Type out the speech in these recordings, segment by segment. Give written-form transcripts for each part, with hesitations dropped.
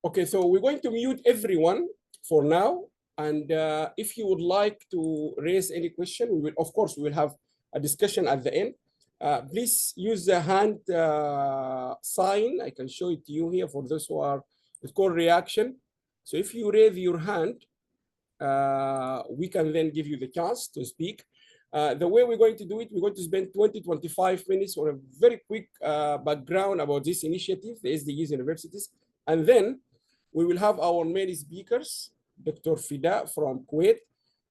Okay, so we're going to mute everyone for now. And if you would like to raise any question, we will, of course, we will have a discussion at the end. Please use the hand sign. I can show it to you here for those who are, it's called reaction. So if you raise your hand, we can then give you the chance to speak. The way we're going to do it, we're going to spend 20-25 minutes on a very quick background about this initiative, the SDGs universities. And then we will have our main speakers, Dr. Fida from Kuwait.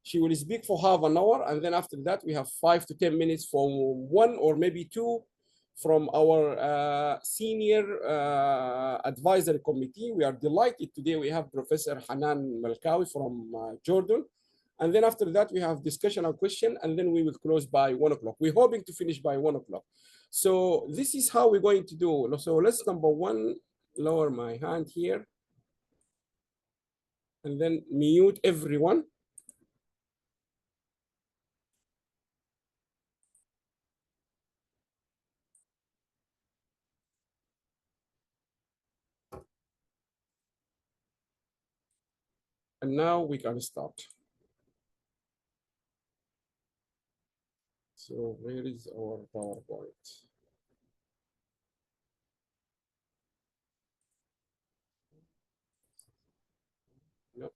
She will speak for half an hour. And then after that, we have 5 to 10 minutes from one or maybe two from our senior advisory committee. We are delighted today. We have Professor Hanan Malkawi from Jordan. And then after that, we have discussion and question, and then we will close by 1 o'clock. We're hoping to finish by 1 o'clock. So this is how we're going to do. So let's number one, lower my hand here. And then mute everyone. And now we can start. So where is our PowerPoint? No.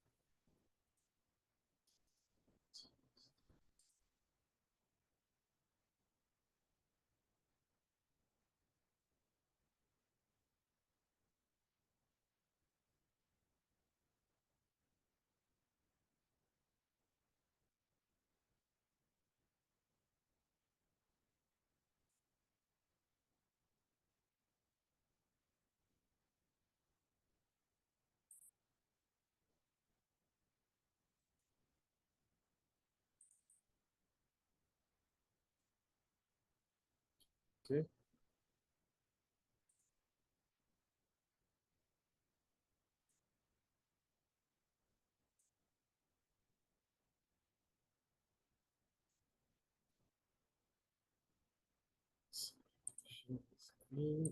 Okay.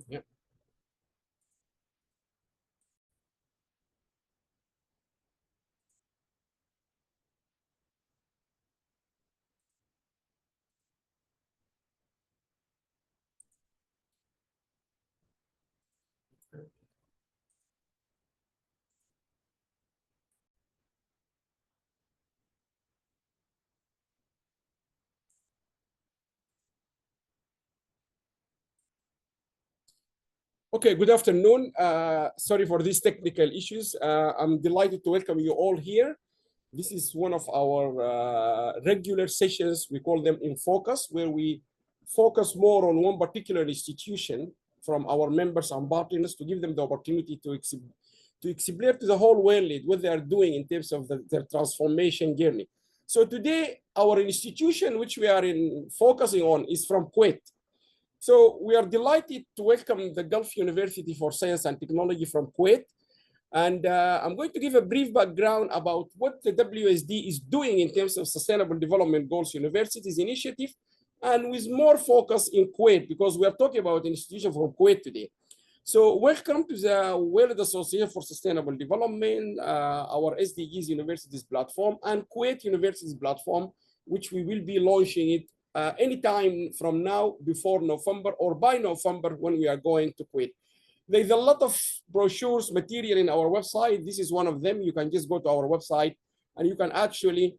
Yeah. Okay, good afternoon. Sorry for these technical issues. I'm delighted to welcome you all here. This is one of our regular sessions. We call them Infocus, where we focus more on one particular institution from our members and partners to give them the opportunity to explain to the whole world what they are doing in terms of their transformation journey. So today, our institution, which we are focusing on, is from Kuwait. So we are delighted to welcome the Gulf University for Science and Technology from Kuwait. And I'm going to give a brief background about what the WSD is doing in terms of Sustainable Development Goals Universities Initiative, and with more focus in Kuwait, because we are talking about an institution from Kuwait today. So welcome to the World Association for Sustainable Development, our SDGs Universities platform, and Kuwait Universities platform, which we will be launching it anytime from now before November or by November when we are going to Kuwait. There's a lot of brochures, material in our website. This is one of them. You can just go to our website and you can actually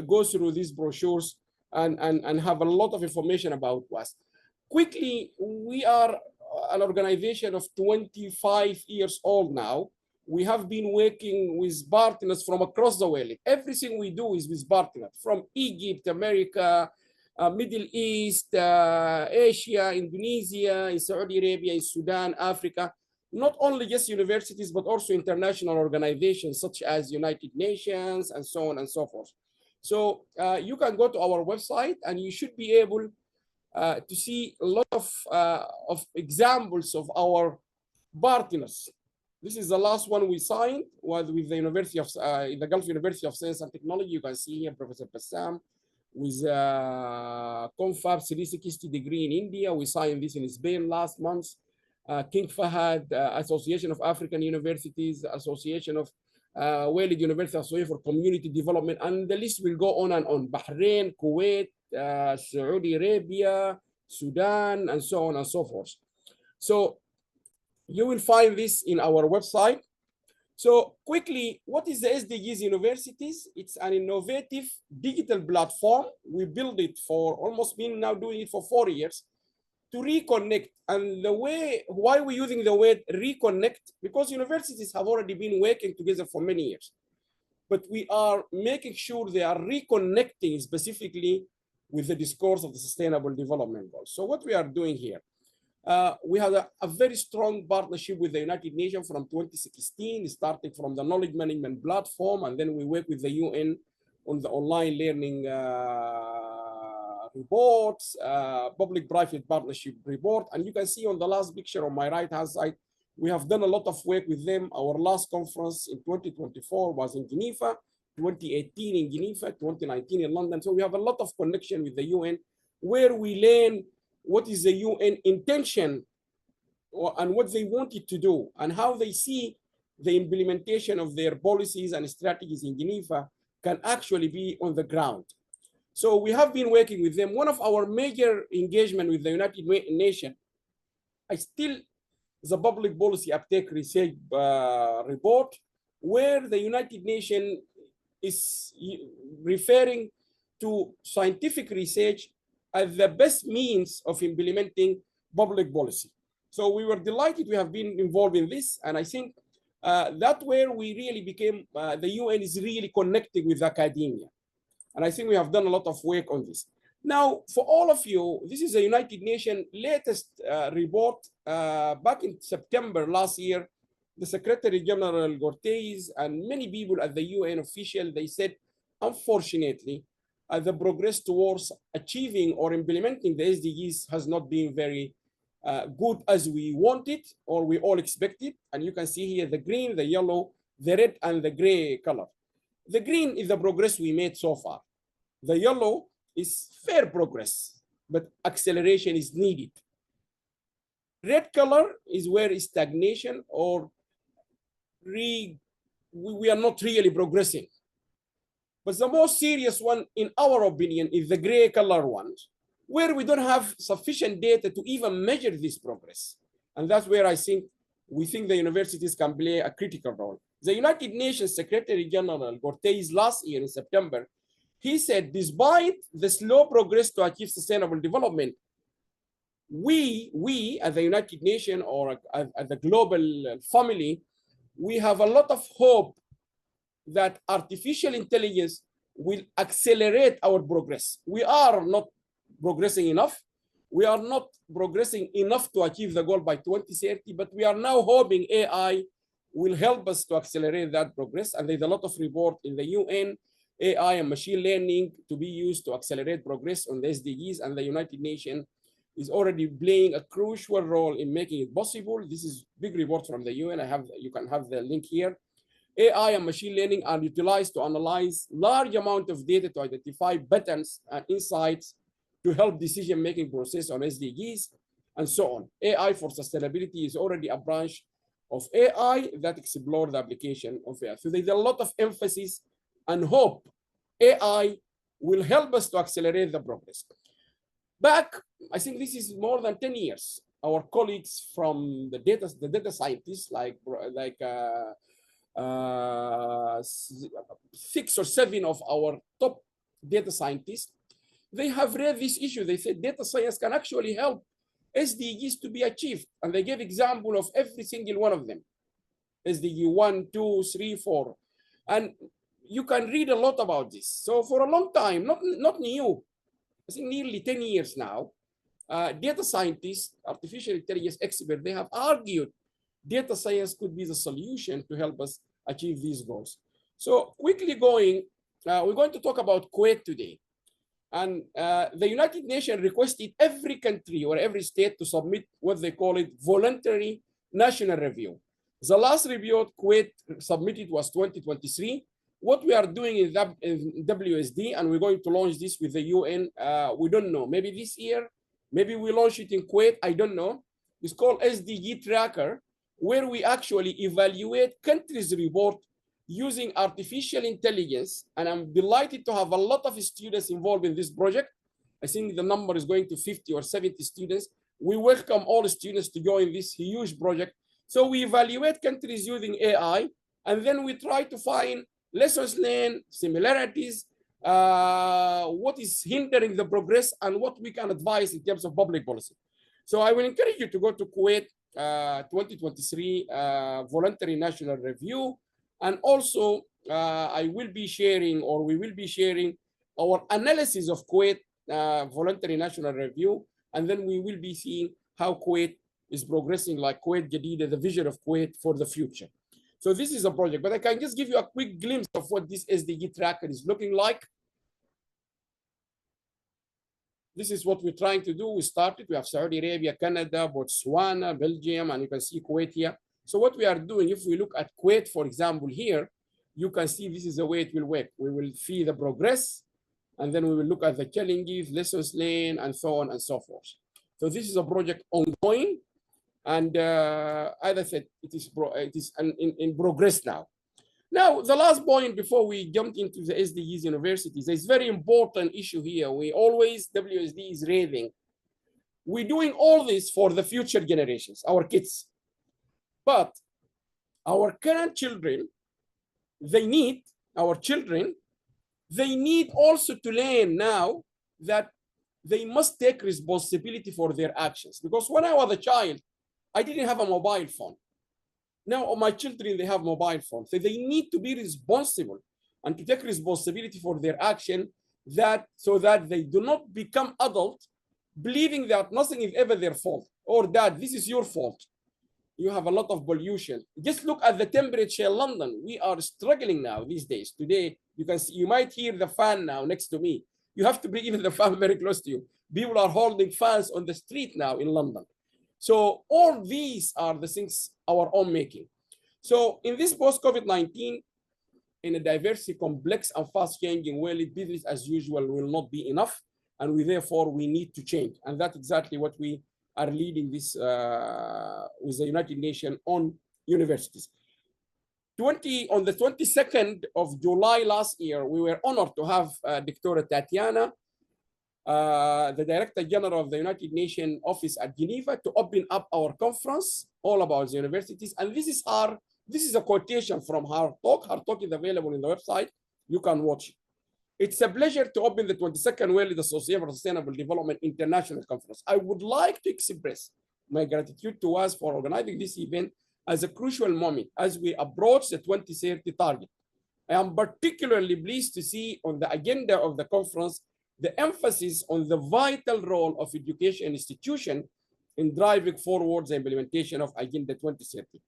go through these brochures and have a lot of information about us. Quickly, we are an organization of 25 years old now. We have been working with partners from across the world. Everything we do is with partners from Egypt, America, Middle East, Asia, Indonesia, in Saudi Arabia, in Sudan, Africa. Not only just universities, but also international organizations such as United Nations and so on and so forth. So you can go to our website and you should be able to see a lot of examples of our partners. This is the last one we signed was with the University of the Gulf University of Science and Technology. You can see here Professor Bassam with Confab 360 degree in India. We signed this in Spain last month. King Fahd, Association of African Universities, Association of Walid University Association for Community Development, and the list will go on and on. Bahrain, Kuwait, Saudi Arabia, Sudan, and so on and so forth. So you will find this in our website. So quickly, what is the SDGs Universities? It's an innovative digital platform. We built it for almost been now doing it for 4 years to reconnect. And the way, why we're using the word reconnect, because universities have already been working together for many years. But we are making sure they are reconnecting specifically with the discourse of the Sustainable Development Goals. So what we are doing here, we have a very strong partnership with the United Nations from 2016, starting from the knowledge management platform, and then we work with the UN on the online learning reports, public-private partnership report. And you can see on the last picture on my right-hand side, we have done a lot of work with them. Our last conference in 2024 was in Geneva, 2018 in Geneva, 2019 in London. So we have a lot of connection with the UN, where we learn what is the UN intention and what they wanted to do and how they see the implementation of their policies and strategies in Geneva can actually be on the ground. So we have been working with them. One of our major engagement with the United Nations is still the public policy uptake research report, where the United Nations is referring to scientific research as the best means of implementing public policy. So we were delighted we have been involved in this. And I think that's where we really became, the UN is really connecting with academia. And I think we have done a lot of work on this. Now, for all of you, this is the United Nations latest report. Back in September last year, the Secretary General Guterres and many people at the UN official, they said, unfortunately, the progress towards achieving or implementing the SDGs has not been very good as we wanted or we all expected. And you can see here the green, the yellow, the red, and the gray color. The green is the progress we made so far. The yellow is fair progress, but acceleration is needed. Red color is where is stagnation or we are not really progressing. But the most serious one, in our opinion, is the gray color ones, where we don't have sufficient data to even measure this progress. And that's where we think the universities can play a critical role. The United Nations Secretary General Guterres last year in September, he said, despite the slow progress to achieve sustainable development, we as the United Nations or as the global family, we have a lot of hope that artificial intelligence will accelerate our progress. We are not progressing enough. We are not progressing enough to achieve the goal by 2030, but we are now hoping AI will help us to accelerate that progress. And there's a lot of report in the UN, AI and machine learning to be used to accelerate progress on the SDGs, and the United Nations is already playing a crucial role in making it possible. This is big report from the UN. You can have the link here. AI and machine learning are utilized to analyze large amount of data to identify patterns and insights to help decision-making process on SDGs and so on. AI for sustainability is already a branch of AI that explores the application of AI. So there's a lot of emphasis and hope AI will help us to accelerate the progress. Back, I think this is more than 10 years, our colleagues from the data scientists, like 6 or 7 of our top data scientists, they have read this issue. They said data science can actually help SDGs to be achieved. And they gave example of every single one of them. SDG 1, 2, 3, 4. And you can read a lot about this. So for a long time, not new, I think nearly 10 years now, data scientists, artificial intelligence experts, they have argued data science could be the solution to help us achieve these goals. So quickly going, we're going to talk about Kuwait today. And the United Nations requested every country or every state to submit what they call it voluntary national review. The last review Kuwait submitted was 2023. What we are doing in WSD, and we're going to launch this with the UN, we don't know, maybe this year, maybe we launch it in Kuwait, I don't know. It's called SDG Tracker, where we actually evaluate countries' report using artificial intelligence. And I'm delighted to have a lot of students involved in this project. I think the number is going to 50 or 70 students. We welcome all students to join this huge project. So we evaluate countries using AI, and then we try to find lessons learned, similarities, what is hindering the progress, and what we can advise in terms of public policy. So I will encourage you to go to Kuwait 2023 Voluntary National Review. And also, I will be sharing, or we will be sharing, our analysis of Kuwait Voluntary National Review. And then we will be seeing how Kuwait is progressing, like Kuwait Jadida, the vision of Kuwait for the future. So this is a project, but I can just give you a quick glimpse of what this SDG tracker is looking like. This is what we're trying to do. We started, we have Saudi Arabia, Canada, Botswana, Belgium, and you can see Kuwait here. So what we are doing, if we look at Kuwait, for example, here, you can see this is the way it will work. We will see the progress, and then we will look at the challenges, lessons learned, and so on and so forth. So this is a project ongoing. And as I said, it is in progress now. Now, the last point before we jumped into the SDGs universities, there's a very important issue here. We always, WSD is raising. We're doing all this for the future generations, our kids. But our current children, they need also to learn now that they must take responsibility for their actions. Because when I was a child, I didn't have a mobile phone. Now my children, they have mobile phones. So they need to be responsible and to take responsibility for their action, so that they do not become adults believing that nothing is ever their fault, or that this is your fault. You have a lot of pollution. Just look at the temperature in London. We are struggling now these days. Today, you can see, you might hear the fan now next to me. You have to bring even the fan very close to you. People are holding fans on the street now in London. So all these are the things our own making. So in this post-COVID-19, in a diverse, complex, and fast-changing world, business as usual will not be enough, and therefore we need to change. And that's exactly what we are leading this with the United Nations on universities. On the 22nd of July last year, we were honored to have Dr. Tatiana, the Director General of the United Nations Office at Geneva, to open up our conference all about the universities. And this is a quotation from her talk. Her talk is available in the website. You can watch it. It's a pleasure to open the 22nd World Association for Sustainable Development International Conference. I would like to express my gratitude to us for organizing this event as a crucial moment as we approach the 2030 target. I am particularly pleased to see on the agenda of the conference the emphasis on the vital role of education institutions in driving forward the implementation of Agenda 2030.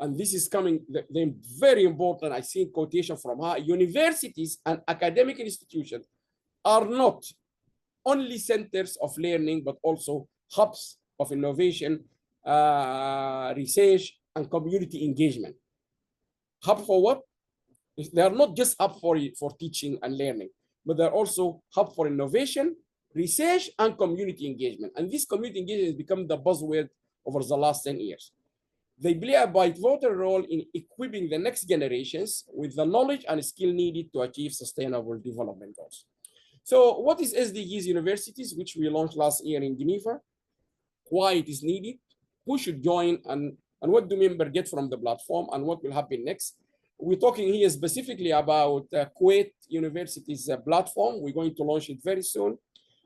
And this is coming, the very important, I think, quotation from her. Universities and academic institutions are not only centers of learning, but also hubs of innovation, research, and community engagement. Hub for what? They are not just hub for teaching and learning, but they're also hub for innovation, research, and community engagement. And this community engagement has become the buzzword over the last 10 years. They play a vital role in equipping the next generations with the knowledge and skill needed to achieve sustainable development goals. So what is SDGs Universities, which we launched last year in Geneva? Why it is needed? Who should join? And what do members get from the platform? And what will happen next? We're talking here specifically about Kuwait University's platform. We're going to launch it very soon.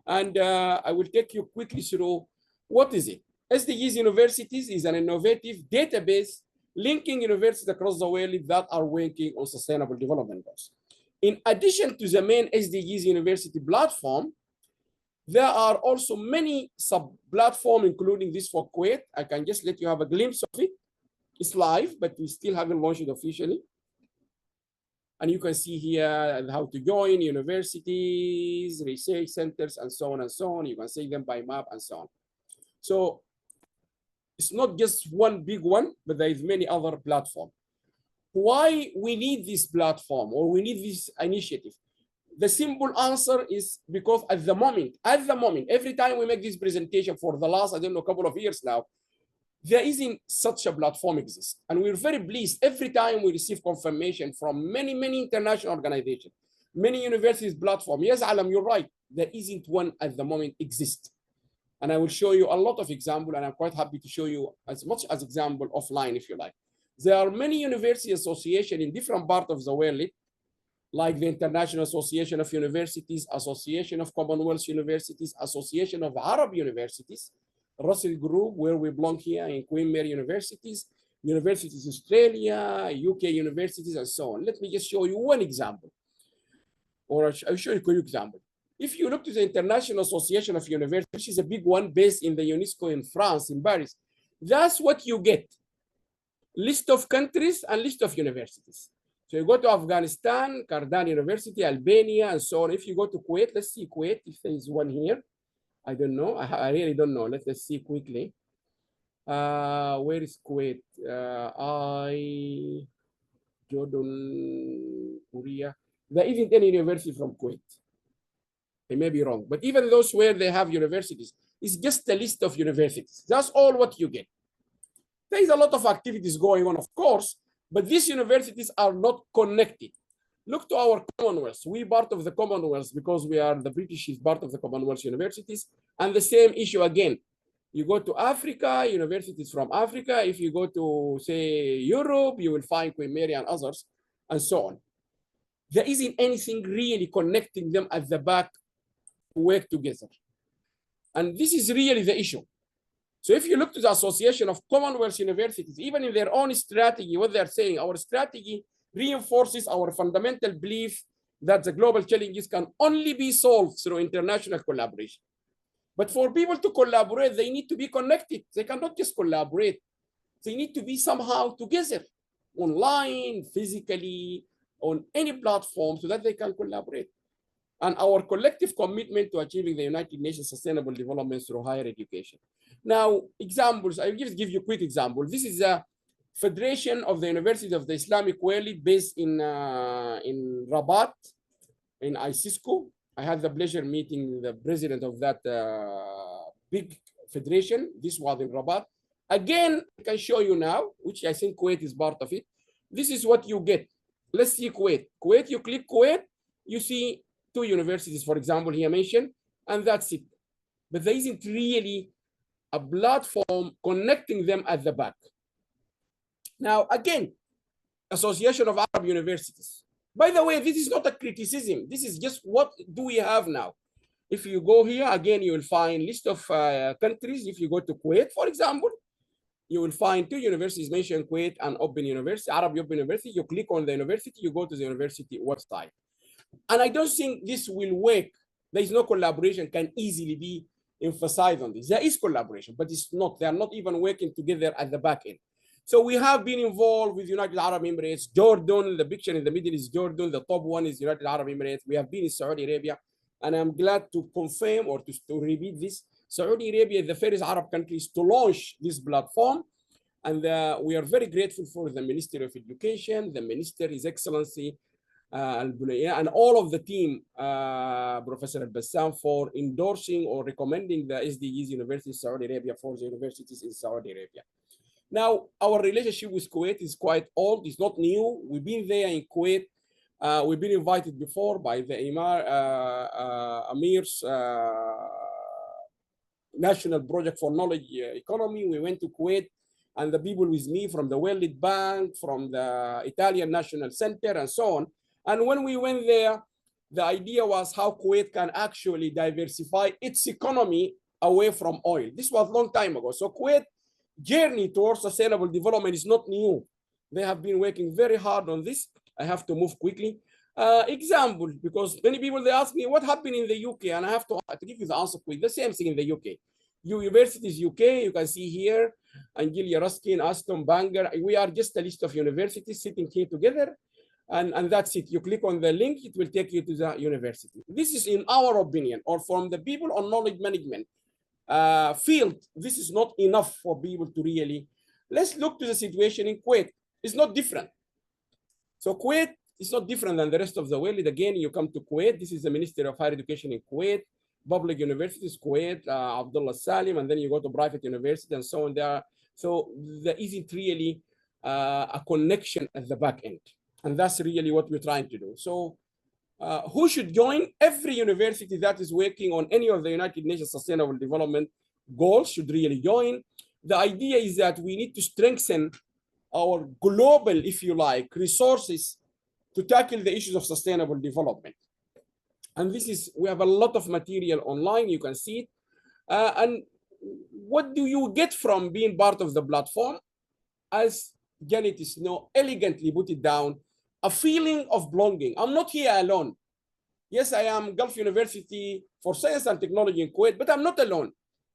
And I will take you quickly through what is it. SDGs Universities is an innovative database linking universities across the world that are working on sustainable development goals. In addition to the main SDGs University platform, there are also many sub-platforms, including this for Kuwait. I can just let you have a glimpse of it. It's live, but we still haven't launched it officially. And you can see here how to join universities, research centers, and so on and so on. You can see them by map and so on. So it's not just one big one, but there is many other platforms. Why we need this platform or we need this initiative? The simple answer is because at the moment, every time we make this presentation for the last, I don't know, couple of years now, There isn't such a platform exist. And we're very pleased every time we receive confirmation from many, many international organizations, many universities platform. Yes, Alam, you're right. There isn't one at the moment exist. And I will show you a lot of example, and I'm quite happy to show you as much as example offline if you like. There are many university associations in different parts of the world, like the International Association of Universities, Association of Commonwealth Universities, Association of Arab Universities, Russell Group, where we belong here in Queen Mary Universities, Universities Australia, UK universities, and so on. Let me just show you one example, or I'll show you a quick example. If you look to the International Association of Universities, which is a big one based in the UNESCO in France, in Paris, that's what you get. List of countries and list of universities. So you go to Afghanistan, Kardan University, Albania, and so on. If you go to Kuwait, let's see Kuwait, if there is one here. I don't know. I really don't know. Let's see quickly. Where is Kuwait? Jordan, Korea. There isn't any university from Kuwait. I may be wrong, but even those where they have universities, it's just a list of universities. That's all what you get. There is a lot of activities going on, of course, but these universities are not connected. Look to our Commonwealth. We part of the Commonwealth because we are the British is part of the Commonwealth universities. And the same issue again. You go to Africa, universities from Africa. If you go to, say, Europe, you will find Queen Mary and others, and so on. There isn't anything really connecting them at the back to work together. And this is really the issue. So if you look to the Association of Commonwealth Universities, even in their own strategy, what they're saying, our strategy reinforces our fundamental belief that the global challenges can only be solved through international collaboration. But for people to collaborate, they need to be connected. They cannot just collaborate. They need to be somehow together, online, physically, on any platform so that they can collaborate. And our collective commitment to achieving the United Nations Sustainable Development through higher education. Now, examples, I'll just give you a quick example. This is a Federation of the University of the Islamic World based in Rabat, in ISISCO. I had the pleasure meeting the president of that big federation. This was in Rabat. Again, I can show you now, which I think Kuwait is part of it. This is what you get. Let's see Kuwait. Kuwait, you click Kuwait, you see 2 universities, for example, here mentioned, and that's it. But there isn't really a platform connecting them at the back. Now, again, Association of Arab Universities. By the way, this is not a criticism. This is just what do we have now. If you go here, again, you will find list of countries. If you go to Kuwait, for example, you will find 2 universities mentioned, Kuwait and Open University, Arab Open University. You click on the university, you go to the university website. And I don't think this will work. There is no collaboration can easily be emphasized on this. There is collaboration, but it's not. They are not even working together at the back end. So we have been involved with United Arab Emirates, Jordan, the picture in the middle is Jordan, the top one is United Arab Emirates. We have been in Saudi Arabia, and I'm glad to confirm or to repeat this. Saudi Arabia is the first Arab countries to launch this platform. And we are very grateful for the Ministry of Education, the Minister, His Excellency, and all of the team, Professor Al-Bassam, for endorsing or recommending the SDGs University of Saudi Arabia for the universities in Saudi Arabia. Now, our relationship with Kuwait is quite old. It's not new. We've been there in Kuwait. We've been invited before by the Amir's National Project for Knowledge Economy. We went to Kuwait, and the people with me from the World Bank, from the Italian National Center, and so on. And when we went there, the idea was how Kuwait can actually diversify its economy away from oil. This was a long time ago. So Kuwait journey towards sustainable development is not new. They have been working very hard on this. I have to move quickly. Example, because many people, they ask me what happened in the UK, and I have to give you the answer quick. The same thing in the UK. Universities UK, you can see here, Angelia Ruskin, Aston, Bangor. We are just a list of universities sitting here together, and that's it. You click on the link, it will take you to the university. This is, in our opinion, or from the people on knowledge management field, this is not enough for people to really. Let's look to the situation in Kuwait. It's not different. So Kuwait is not different than the rest of the world. Again, you come to Kuwait. This is the Ministry of Higher Education in Kuwait. Public universities, Kuwait, Abdullah Salim, and then you go to private university and so on. There are So there isn't really a connection at the back end. And that's really what we're trying to do. So who should join? Every university that is working on any of the United Nations Sustainable Development Goals should really join. The idea is that we need to strengthen our global, if you like, resources to tackle the issues of sustainable development. And this is, we have a lot of material online, you can see it. And what do you get from being part of the platform? As Janet Snow elegantly put it down, a feeling of belonging. I'm not here alone. Yes, I am Gulf University for Science and Technology in Kuwait, but I'm not alone.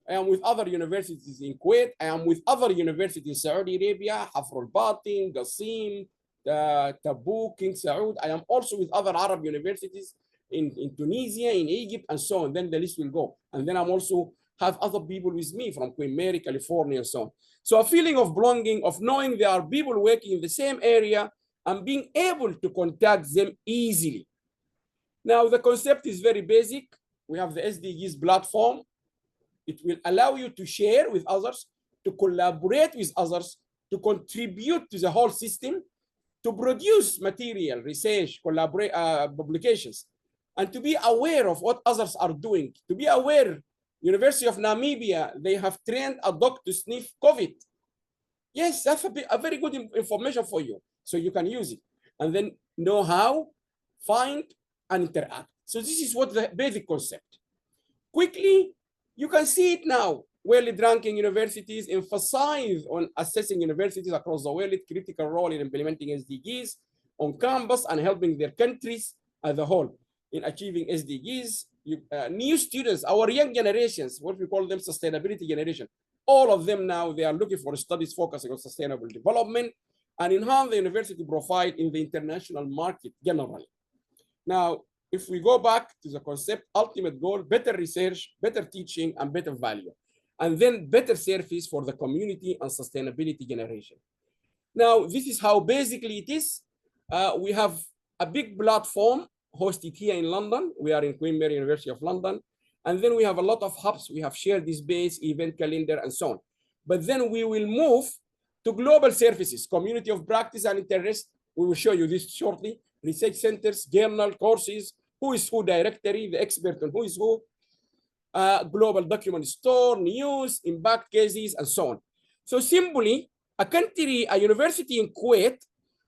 I am with other universities in Kuwait. I am with other universities in Saudi Arabia, Hafr al-Batin, Qasim, Tabuk, King Saud. I am also with other Arab universities in Tunisia, in Egypt, and so on. Then the list will go. And then I'm also have other people with me from Queen Mary, California, and so on. So a feeling of belonging, of knowing there are people working in the same area and being able to contact them easily. Now, the concept is very basic. We have the SDGs platform. It will allow you to share with others, to collaborate with others, to contribute to the whole system, to produce material, research, publications, and to be aware of what others are doing, to be aware. University of Namibia, they have trained a dog to sniff COVID. Yes, that's a very good information for you. So you can use it and then know how, find, and interact. So this is what the basic concept. Quickly, you can see it now. World ranking universities emphasize on assessing universities across the world, critical role in implementing SDGs on campus and helping their countries as a whole in achieving SDGs. New students, our young generations, what we call them sustainability generation, all of them now, they are looking for studies focusing on sustainable development and enhance the university profile in the international market generally. Now, if we go back to the concept, ultimate goal, better research, better teaching, and better value, and then better service for the community and sustainability generation. Now, this is how basically it is. We have a big platform hosted here in London. We are in Queen Mary University of London. And then we have a lot of hubs. We have shared this base, event calendar, and so on. But then we will move to global services, community of practice and interest. We will show you this shortly. Research centers, journal, courses, who is who directory, the expert on who is who, global document store, news, impact cases, and so on. So simply, a country, a university in Kuwait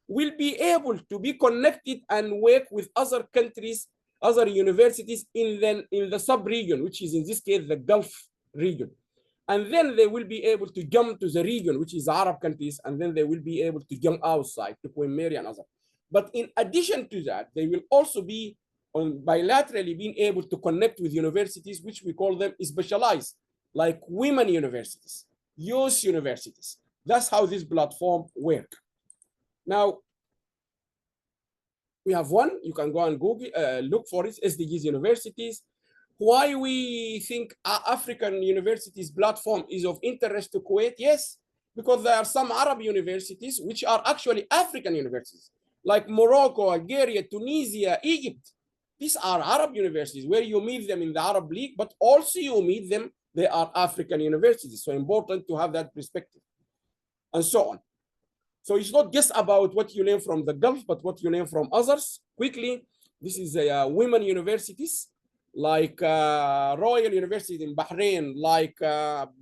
will be able to be connected and work with other countries, other universities in the sub-region, which is in this case, the Gulf region. And then they will be able to jump to the region, which is Arab countries, and then they will be able to jump outside to Queen Mary and others. But in addition to that, they will also be on bilaterally being able to connect with universities, which we call them specialized, like women universities, youth universities. That's how this platform works. Now, we have one, you can go and Google, look for it, SDGs universities. Why we think African universities platform is of interest to Kuwait? Yes, because there are some Arab universities which are actually African universities, like Morocco, Algeria, Tunisia, Egypt. These are Arab universities where you meet them in the Arab League, but also you meet them, they are African universities. So important to have that perspective and so on. So it's not just about what you learn from the Gulf, but what you learn from others. Quickly, this is women universities, like Royal University in Bahrain, like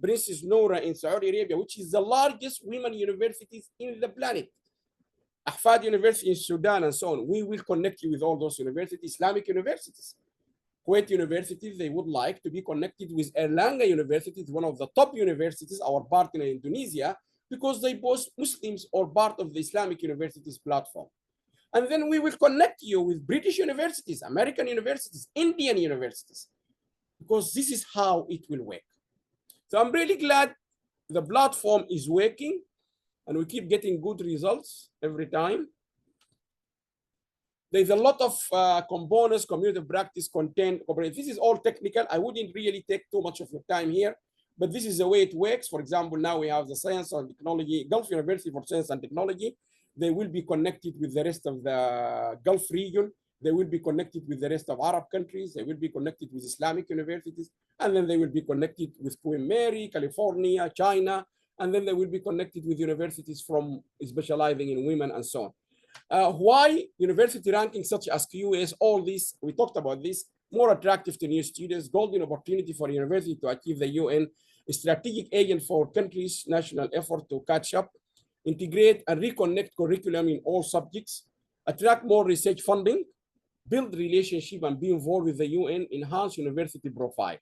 Princess Noura in Saudi Arabia, which is the largest women universities in the planet. Ahfad University in Sudan, and so on. We will connect you with all those universities, Islamic universities. Kuwait universities, they would like to be connected with Erlanga University, one of the top universities, our partner in Tunisia, because they both Muslims or part of the Islamic universities platform. And then we will connect you with British universities, American universities, Indian universities, because this is how it will work. So I'm really glad the platform is working and we keep getting good results every time. There's a lot of components, community practice, content. This is all technical. I wouldn't really take too much of your time here, but this is the way it works. For example, now we have the Science and Technology, Gulf University for Science and Technology. They will be connected with the rest of the Gulf region. They will be connected with the rest of Arab countries. They will be connected with Islamic universities. And then they will be connected with Queen Mary, California, China, and then they will be connected with universities from specializing in women and so on. Why university rankings such as QS, all this, we talked about this, more attractive to new students, golden opportunity for university to achieve the UN, strategic agent for countries' national effort to catch up, integrate and reconnect curriculum in all subjects, attract more research funding, build relationship and be involved with the UN, enhance university profile.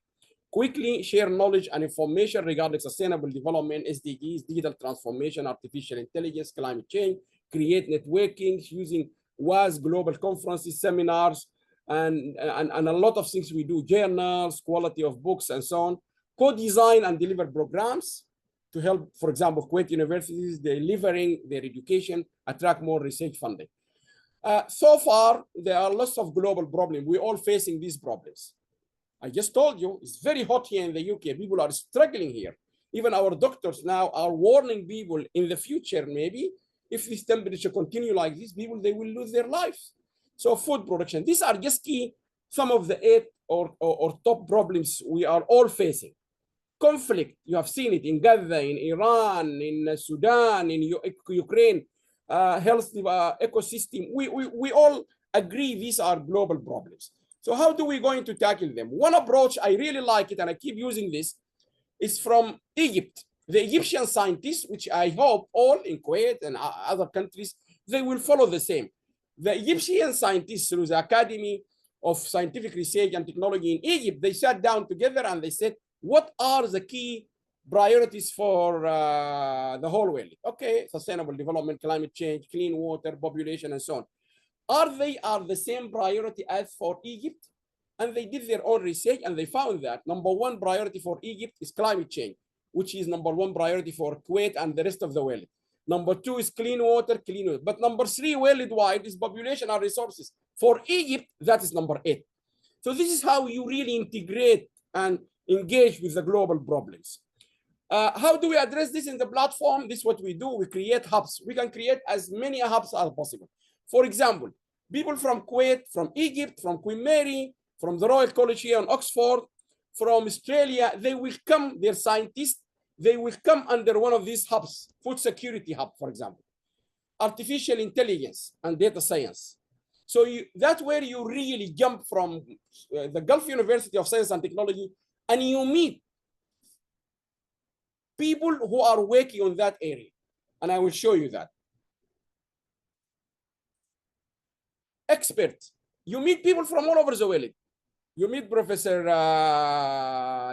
Quickly share knowledge and information regarding sustainable development, SDGs, digital transformation, artificial intelligence, climate change, create networking using WAS, global conferences, seminars, and a lot of things we do, journals, quality of books, and so on. Co-design and deliver programs to help, for example, Kuwait universities delivering their education, attract more research funding. So far, there are lots of global problems. We're all facing these problems. I just told you, it's very hot here in the UK. People are struggling here. Even our doctors now are warning people in the future, maybe, if this temperature continue like this, people, they will lose their lives. So food production, these are just key, some of the 8 or top problems we are all facing. Conflict, you have seen it in Gaza, in Iran, in Sudan, in Ukraine, health ecosystem. We all agree these are global problems. So how do we going to tackle them? One approach, I really like it, and I keep using this, is from Egypt. The Egyptian scientists, which I hope all in Kuwait and other countries, they will follow the same. The Egyptian scientists through the Academy of Scientific Research and Technology in Egypt, they sat down together and they said, what are the key priorities for the whole world? Okay, sustainable development, climate change, clean water, population, and so on. Are they the same priority as for Egypt? And they did their own research and they found that number 1 priority for Egypt is climate change, which is number 1 priority for Kuwait and the rest of the world. Number 2 is clean water. But number 3 worldwide is population and resources. For Egypt, that is number 8. So this is how you really integrate and engage with the global problems. How do we address this in the platform? This is what we do. We create hubs. We can create as many hubs as possible. For example, people from Kuwait, from Egypt, from Queen Mary, from the Royal College here in Oxford, from Australia, they will come, their scientists, they will come under one of these hubs, food security hub, for example, artificial intelligence and data science. So that's where you really jump from the Gulf University of Science and Technology, and you meet people who are working on that area. And I will show you that. Experts. You meet people from all over the world. You meet Professor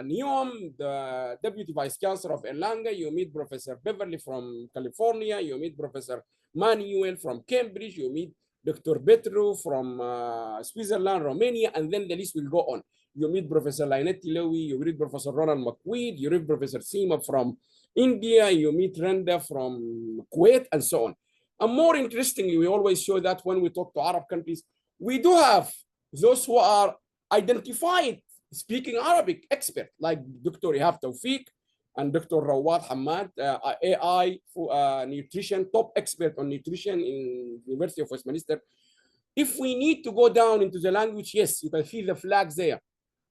Neom, the Deputy Vice Chancellor of Erlangen. You meet Professor Beverly from California. You meet Professor Manuel from Cambridge. You meet Dr. Petru from Switzerland, Romania, and then the list will go on. You meet Professor Lainetti Lowy. You meet Professor Ronald McQuaid. You meet Professor Seema from India. You meet Renda from Kuwait, and so on. And more interestingly, we always show that when we talk to Arab countries, we do have those who are identified speaking Arabic expert, like Dr. Ihab Tawfiq and Dr. Rawad Hamad, AI nutrition, top expert on nutrition in University of Westminster. If we need to go down into the language, yes, you can see the flags there.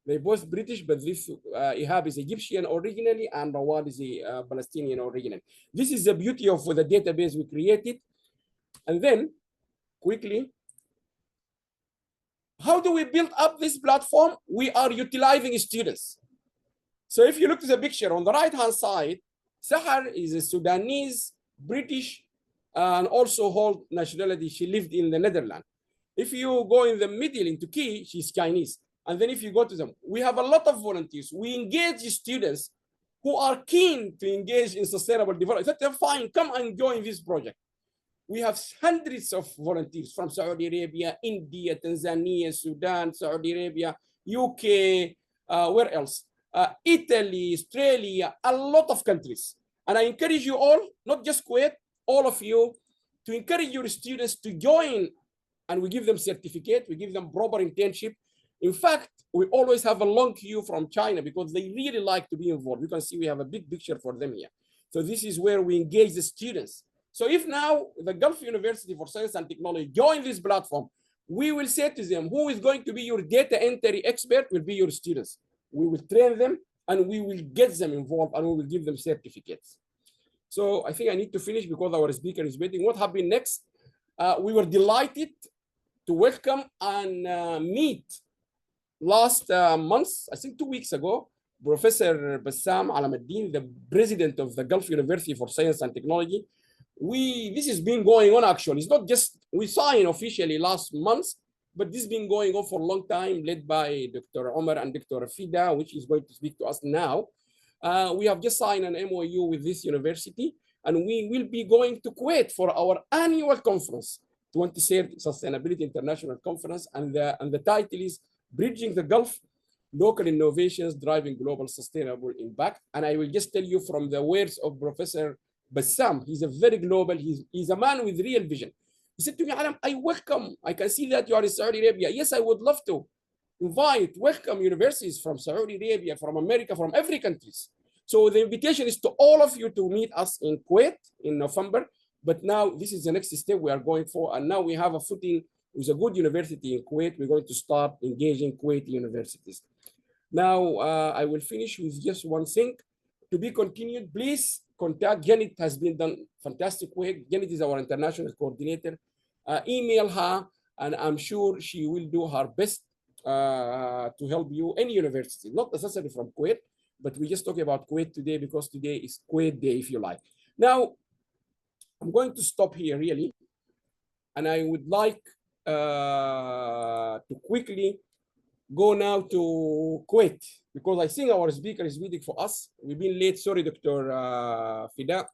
They're both British, but this Ihab is Egyptian originally and Rawad is a Palestinian originally. This is the beauty of the database we created. And then, quickly, how do we build up this platform? We are utilizing students. So if you look to the picture on the right-hand side, Sahar is a Sudanese, British, and also hold nationality. She lived in the Netherlands. If you go in the middle into Key, she's Chinese. And then if you go to them, we have a lot of volunteers. We engage students who are keen to engage in sustainable development. They're fine, come and join this project. We have hundreds of volunteers from Saudi Arabia, India, Tanzania, Sudan, Saudi Arabia, UK, where else? Italy, Australia, a lot of countries. And I encourage you all, not just Kuwait, all of you, to encourage your students to join, and we give them certificate, we give them proper internship. In fact, we always have a long queue from China because they really like to be involved. You can see we have a big picture for them here. So this is where we engage the students. So if now the Gulf University for Science and Technology join this platform, we will say to them, who is going to be your data entry expert will be your students. We will train them and we will get them involved and we will give them certificates. So I think I need to finish because our speaker is waiting. What happened next? We were delighted to welcome and meet last month, I think 2 weeks ago, Professor Bassam Alameddin, the president of the Gulf University for Science and Technology. This has been going on actually. It's not just, we signed officially last month, but this has been going on for a long time, led by Dr. Omar and Dr. Fida, which is going to speak to us now. We have just signed an MOU with this university, and we will be going to Kuwait for our annual conference, 23rd Sustainability International Conference, and the title is Bridging the Gulf, Local Innovations Driving Global Sustainable Impact. And I will just tell you from the words of Professor Bassam, he's a very global, he's a man with real vision. He said to me, Alam, I can see that you are in Saudi Arabia. Yes, I would love to welcome universities from Saudi Arabia, from America, from every country. So the invitation is to all of you to meet us in Kuwait in November. But now this is the next step we are going for. And now we have a footing with a good university in Kuwait. We're going to start engaging Kuwaiti universities. Now, I will finish with just one thing. To be continued, please contact Janet, has been done fantastic work. Janet is our international coordinator. Email her, and I'm sure she will do her best to help you, any university, not necessarily from Kuwait, but we just talk about Kuwait today because today is Kuwait Day, if you like. Now, I'm going to stop here really, and I would like to quickly go now to Kuwait, because I think our speaker is waiting for us. We've been late, sorry, Dr. Fida.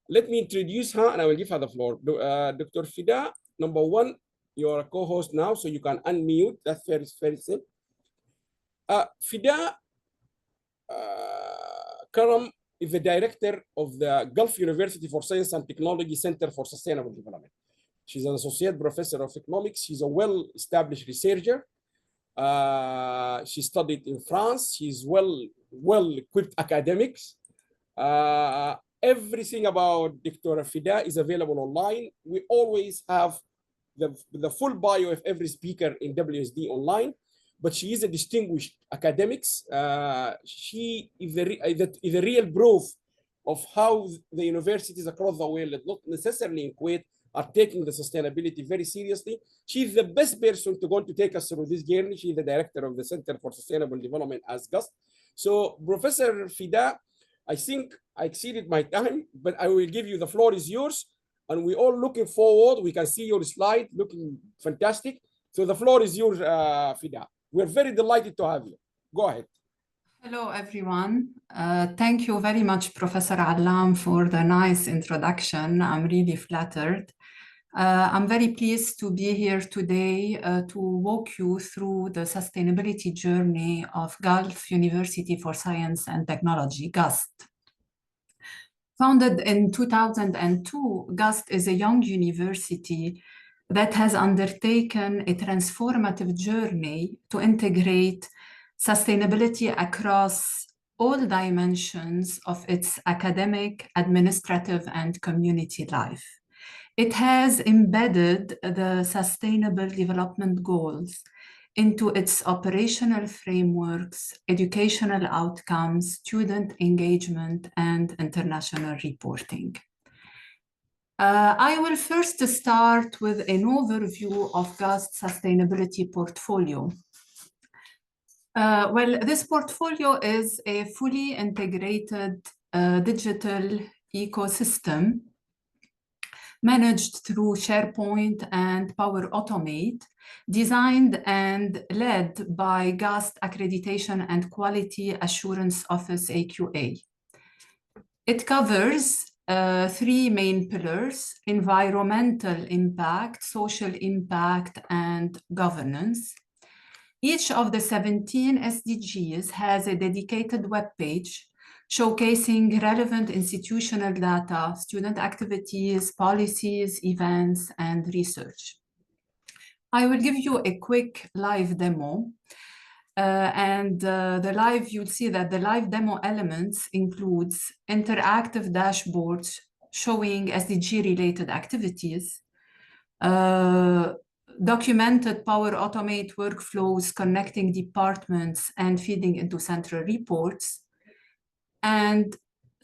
Let me introduce her and I will give her the floor. Dr. Fida, number one, you're a co-host now, so you can unmute. That's very simple. Fida Karam is the director of the Gulf University for Science and Technology Center for Sustainable Development. She's an associate professor of economics. She's a well-established researcher. She studied in France. She's well-equipped academics. Everything about Dr. Fida is available online. We always have the full bio of every speaker in WSD online, but she is a distinguished academics. She is the real proof of how the universities across the world, not necessarily in Kuwait, are taking the sustainability very seriously. She's the best person to take us through this journey. She's the director of the Center for Sustainable Development as Gust. So Professor Fida, I think I exceeded my time, but I will give you, the floor is yours. And we're all looking forward. We can see your slide looking fantastic. So the floor is yours, Fida. We're very delighted to have you. Go ahead. Hello, everyone. Thank you very much, Professor Allam, for the nice introduction. I'm really flattered. I'm very pleased to be here today to walk you through the sustainability journey of Gulf University for Science and Technology, Gust. Founded in 2002, Gust is a young university that has undertaken a transformative journey to integrate sustainability across all dimensions of its academic, administrative, and community life. It has embedded the Sustainable Development Goals into its operational frameworks, educational outcomes, student engagement, and international reporting. I will first start with an overview of Gust's sustainability portfolio. Well, this portfolio is a fully integrated digital ecosystem managed through SharePoint and Power Automate, designed and led by Gust Accreditation and Quality Assurance Office, AQA. It covers three main pillars: environmental impact, social impact, and governance. Each of the 17 SDGs has a dedicated webpage showcasing relevant institutional data, student activities, policies, events, and research. I will give you a quick live demo. You'll see that the live demo elements includes interactive dashboards showing SDG-related activities, documented Power Automate workflows connecting departments and feeding into central reports, and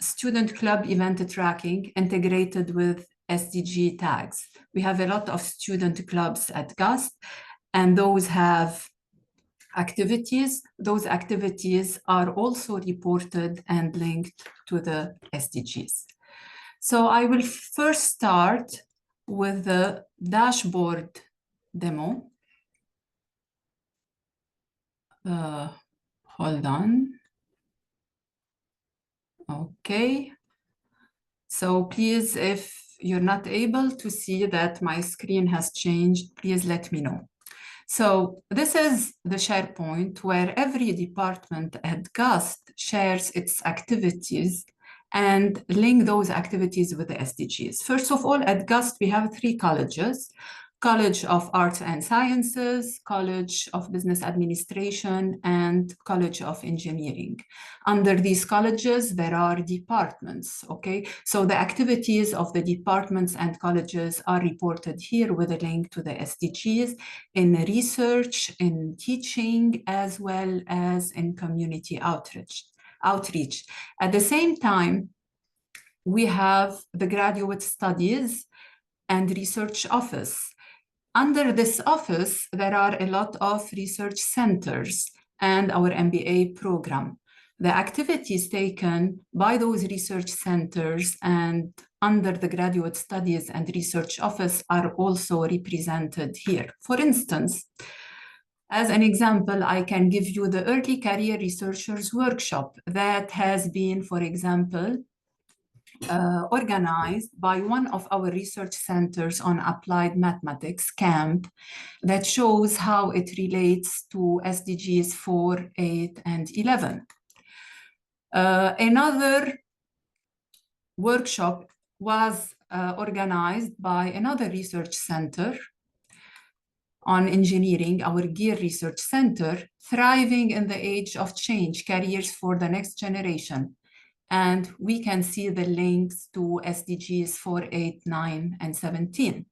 student club event tracking integrated with SDG tags. We have a lot of student clubs at Gust, and those have activities. Those activities are also reported and linked to the SDGs. So I will first start with the dashboard demo. Hold on. Okay. So please, if you're not able to see that my screen has changed, please let me know. So this is the SharePoint where every department at Gust shares its activities and link those activities with the SDGs. First of all, at Gust, we have 3 colleges: College of Arts and Sciences, College of Business Administration, and College of Engineering. Under these colleges, there are departments, okay? So the activities of the departments and colleges are reported here with a link to the SDGs in research, in teaching, as well as in community outreach. At the same time, we have the Graduate Studies and Research Office. Under this office, there are a lot of research centers and our MBA program. The activities taken by those research centers and under the Graduate Studies and Research Office are also represented here. For instance, as an example, I can give you the Early Career Researchers Workshop that has been, for example, organized by one of our research centers on applied mathematics camp that shows how it relates to SDGs 4, 8, and 11. Another workshop was organized by another research center on engineering, our GEAR Research Center, Thriving in the Age of Change, Careers for the Next Generation. And we can see the links to SDGs 4, 8, 9, and 17.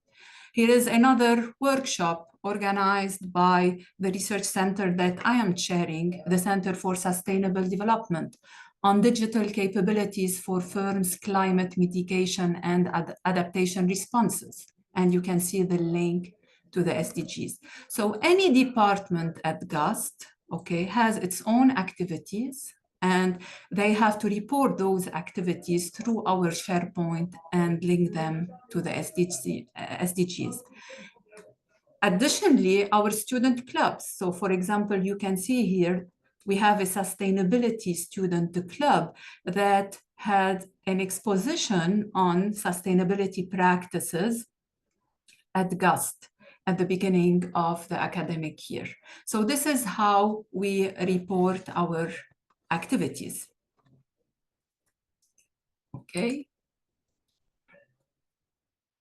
Here is another workshop organized by the research center that I am chairing, the Center for Sustainable Development, on digital capabilities for firms' climate mitigation and adaptation responses. And you can see the link to the SDGs. So any department at Gust, okay, has its own activities, and they have to report those activities through our SharePoint and link them to the SDGs. Additionally, our student clubs. So for example, you can see here, we have a sustainability student club that had an exposition on sustainability practices at Gust at the beginning of the academic year. So this is how we report our activities. Okay.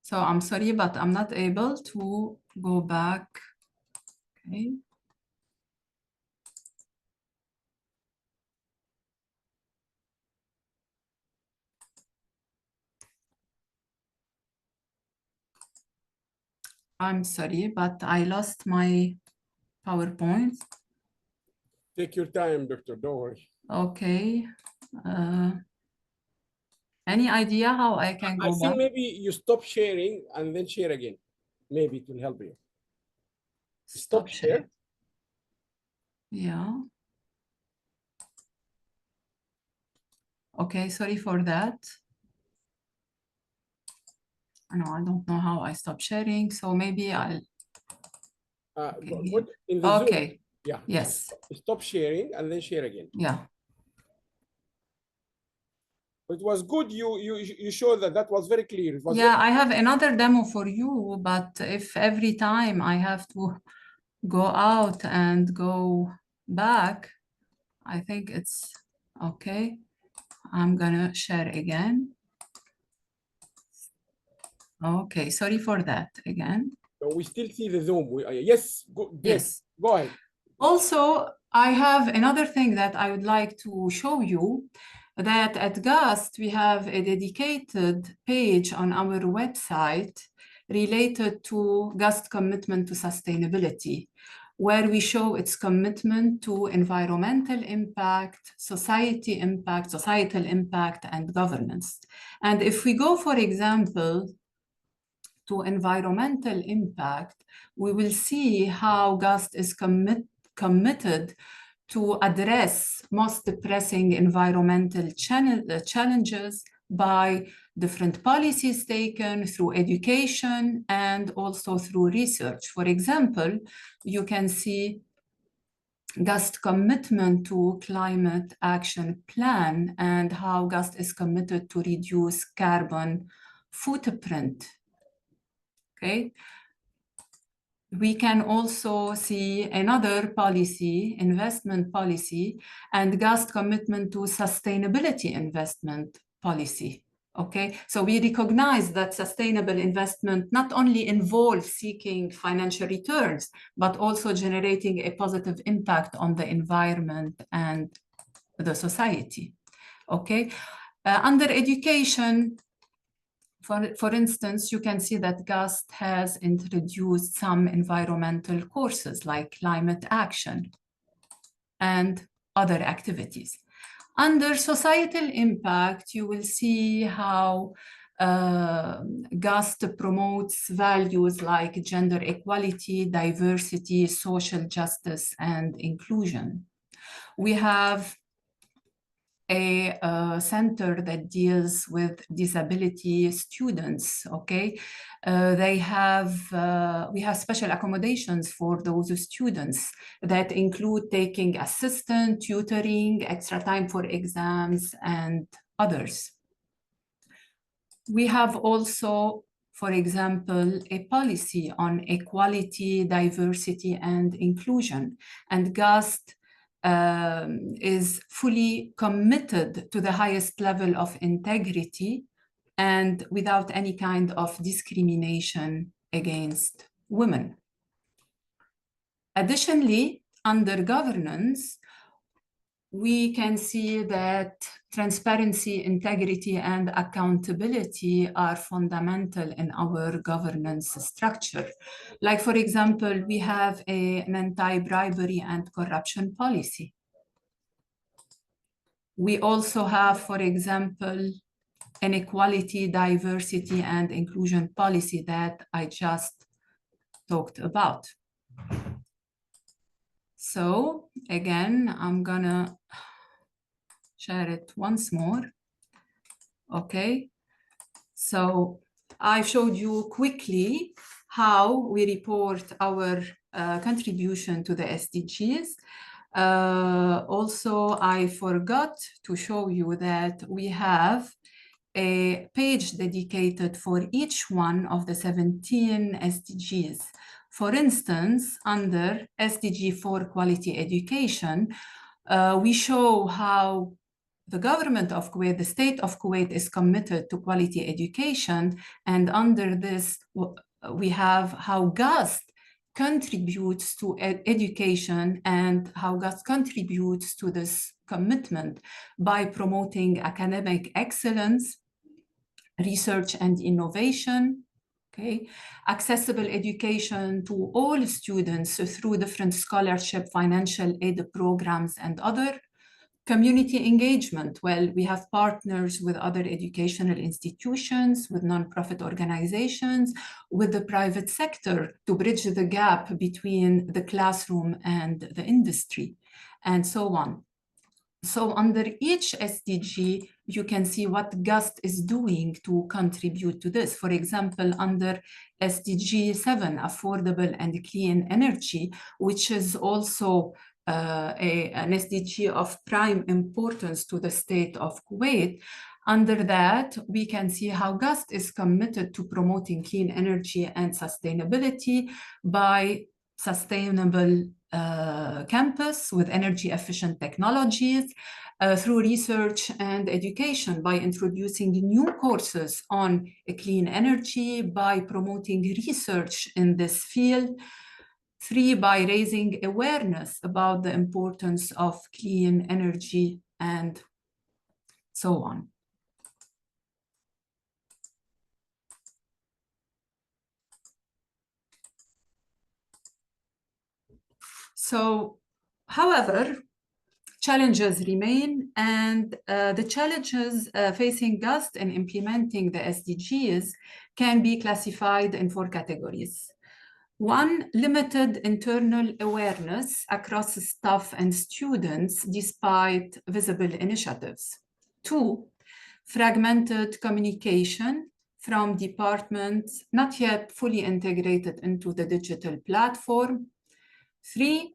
So I'm sorry, but I'm not able to go back. Okay. I'm sorry, but I lost my PowerPoint. Take your time, Doctor, don't worry. Okay. Any idea how I can go back? I think maybe you stop sharing and then share again. Maybe it will help you. Stop share. Yeah. Okay, sorry for that. No, I don't know how I stop sharing, so maybe I'll. What in the okay. Zoom? Yeah. Yes. Stop sharing and then share again. Yeah. It was good. You showed that was very clear. It was yeah, I have another demo for you, but if every time I have to go out and go back, I think it's okay. I'm gonna share again. Okay, sorry for that again. So we still see the Zoom. Yes, yes. Go ahead. Also, I have another thing that I would like to show you, that at Gust, we have a dedicated page on our website related to Gust commitment to sustainability. where we show its commitment to environmental impact, societal impact, and governance. And if we go, for example, to environmental impact, we will see how Gust is committed to address most pressing environmental challenges by different policies taken through education and also through research. For example, you can see Gust commitment to climate action plan and how Gust is committed to reduce carbon footprint. Okay. We can also see another policy, investment policy, and Gust commitment to sustainability investment policy. Okay, so we recognize that sustainable investment not only involves seeking financial returns, but also generating a positive impact on the environment and the society. Okay, under education, for instance, you can see that Gust has introduced some environmental courses like climate action and other activities. Under societal impact, you will see how Gust promotes values like gender equality, diversity, social justice, and inclusion. We have a center that deals with disability students. Okay, we have special accommodations for those students that include taking assistant, tutoring, extra time for exams, and others. We have also, for example, a policy on equality, diversity, and inclusion, and Gust is fully committed to the highest level of integrity and without any kind of discrimination against women. Additionally, under governance, we can see that transparency, integrity, and accountability are fundamental in our governance structure. Like, for example, we have an anti-bribery and corruption policy. We also have, for example, an equality, diversity, and inclusion policy that I just talked about. So again, I'm gonna share it once more. Okay, so I showed you quickly how we report our contribution to the SDGs. Also, I forgot to show you that we have a page dedicated for each one of the 17 SDGs. For instance, under SDG 4 quality education, we show how the government of Kuwait, the state of Kuwait, is committed to quality education. And under this, we have how Gust contributes to education and how Gust contributes to this commitment by promoting academic excellence, research and innovation, okay, accessible education to all students through different scholarship, financial aid programs, and other. Community engagement, well, we have partners with other educational institutions, with nonprofit organizations, with the private sector to bridge the gap between the classroom and the industry, and so on. So under each SDG, you can see what Gust is doing to contribute to this. For example, under SDG 7, affordable and clean energy, which is also an SDG of prime importance to the state of Kuwait. Under that, we can see how Gust is committed to promoting clean energy and sustainability by sustainable campus with energy efficient technologies, through research and education by introducing new courses on clean energy, by promoting research in this field. 3, by raising awareness about the importance of clean energy, and so on. So, however, challenges remain, and the challenges facing Gust in implementing the SDGs can be classified in 4 categories. 1, limited internal awareness across staff and students despite visible initiatives. 2, fragmented communication from departments not yet fully integrated into the digital platform. 3,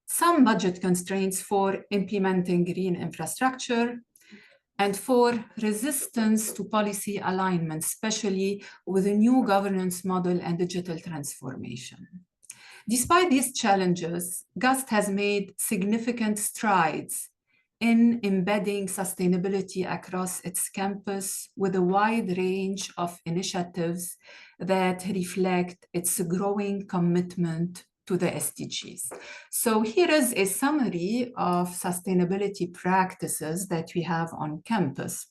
some budget constraints for implementing green infrastructure. And 4, resistance to policy alignment, especially with a new governance model and digital transformation. Despite these challenges, Gust has made significant strides in embedding sustainability across its campus with a wide range of initiatives that reflect its growing commitment to the SDGs. So here is a summary of sustainability practices that we have on campus.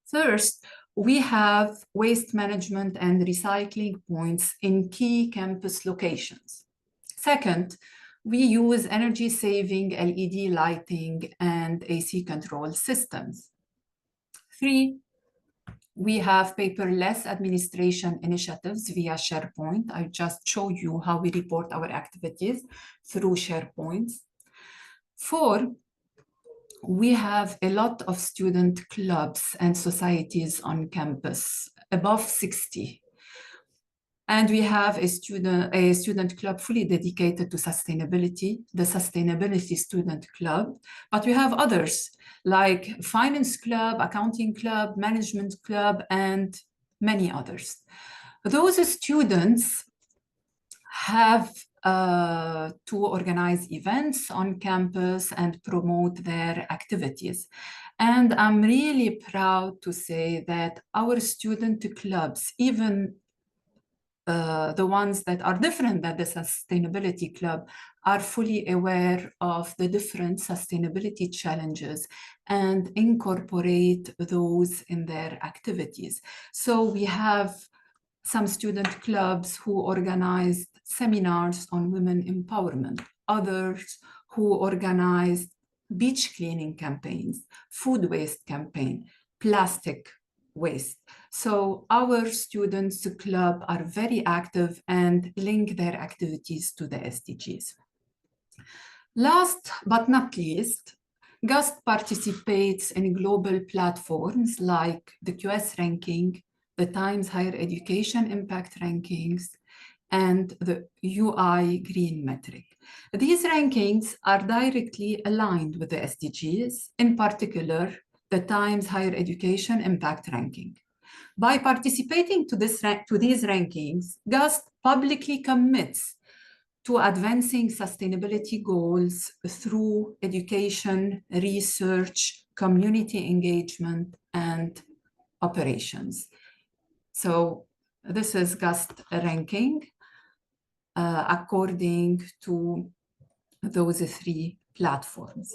First, we have waste management and recycling points in key campus locations. Second, we use energy-saving LED lighting and AC control systems. 3, we have paperless administration initiatives via SharePoint. I just show you how we report our activities through SharePoint. 4, we have a lot of student clubs and societies on campus, above 60. And we have a student club fully dedicated to sustainability, the Sustainability Student Club. But we have others like Finance Club, Accounting Club, Management Club, and many others. Those students have to organize events on campus and promote their activities. And I'm really proud to say that our student clubs, even the ones that are different than the Sustainability Club, are fully aware of the different sustainability challenges and incorporate those in their activities. So we have some student clubs who organized seminars on women empowerment, others who organized beach cleaning campaigns, food waste campaign, plastic waste. So our students club are very active and link their activities to the SDGs. Last but not least, Gust participates in global platforms like the QS ranking, the Times Higher Education Impact Rankings, and the UI Green Metric. These rankings are directly aligned with the SDGs, in particular, the Times Higher Education Impact Ranking. By participating to these rankings, Gust publicly commits to advancing sustainability goals through education, research, community engagement, and operations. So this is Gust ranking according to those 3 platforms.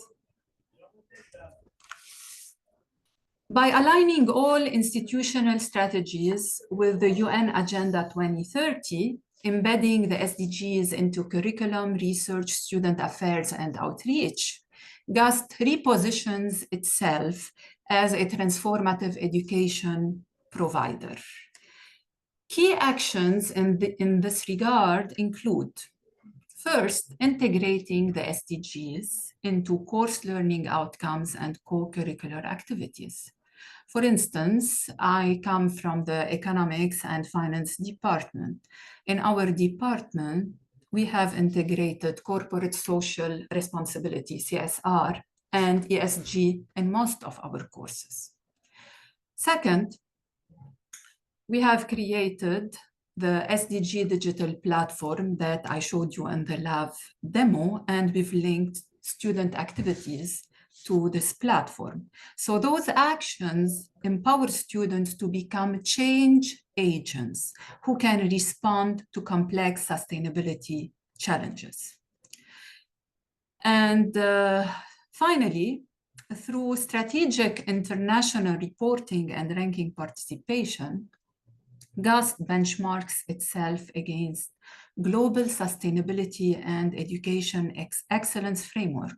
By aligning all institutional strategies with the UN Agenda 2030, embedding the SDGs into curriculum, research, student affairs, and outreach, Gust repositions itself as a transformative education provider. Key actions in this regard include, first, integrating the SDGs into course learning outcomes and co-curricular activities. For instance, I come from the economics and finance department. In our department, we have integrated corporate social responsibility, CSR, and ESG in most of our courses. Second, we have created the SDG digital platform that I showed you in the lab demo, and we've linked student activities to this platform. So those actions empower students to become change agents who can respond to complex sustainability challenges. And finally, through strategic international reporting and ranking participation, Gust benchmarks itself against Global Sustainability and Education Excellence Framework,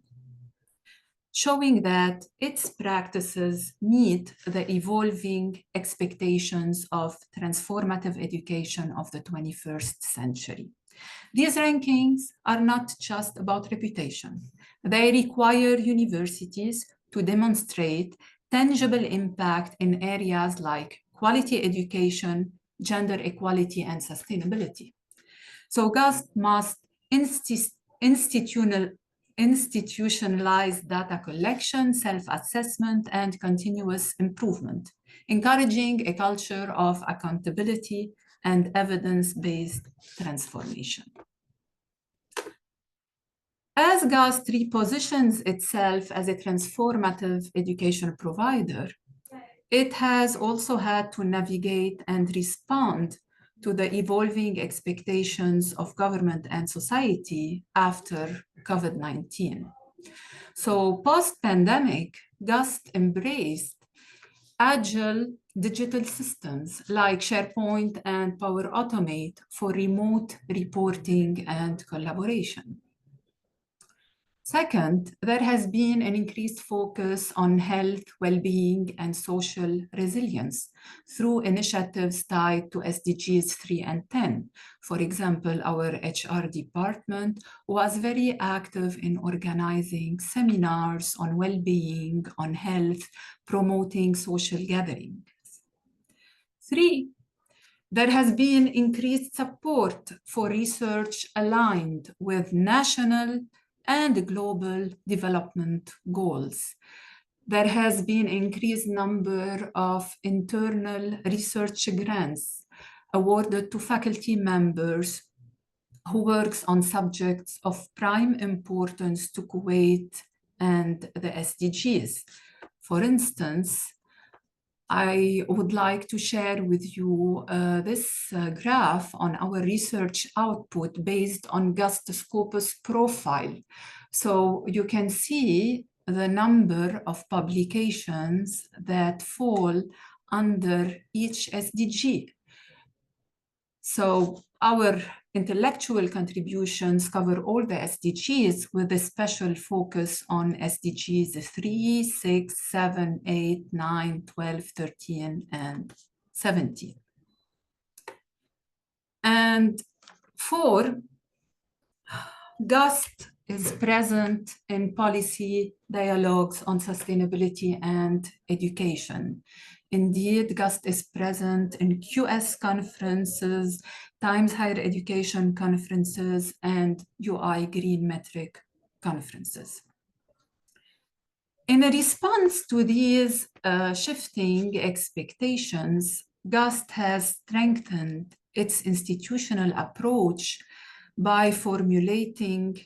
showing that its practices meet the evolving expectations of transformative education of the 21st century. These rankings are not just about reputation. They require universities to demonstrate tangible impact in areas like quality education, gender equality, and sustainability. So Gust must institutionalize data collection, self-assessment, and continuous improvement, encouraging a culture of accountability and evidence-based transformation. As Gust repositions itself as a transformative education provider, it has also had to navigate and respond to the evolving expectations of government and society after COVID-19. So post-pandemic, Gust embraced agile digital systems like SharePoint and Power Automate for remote reporting and collaboration. Second, there has been an increased focus on health, well-being, and social resilience through initiatives tied to SDGs 3 and 10. For example, our HR department was very active in organizing seminars on well-being, on health, promoting social gatherings. 3, there has been increased support for research aligned with national and global development goals. There has been an increased number of internal research grants awarded to faculty members who works on subjects of prime importance to Kuwait and the SDGs. For instance, I would like to share with you this graph on our research output based on Gust Scopus profile. So you can see the number of publications that fall under each SDG. So our intellectual contributions cover all the SDGs with a special focus on SDGs 3, 6, 7, 8, 9, 12, 13, and 17. And 4, Gust is present in policy dialogues on sustainability and education. Indeed, Gust is present in QS conferences, Times Higher Education conferences, and UI Green Metric conferences. In a response to these shifting expectations, Gust has strengthened its institutional approach by formulating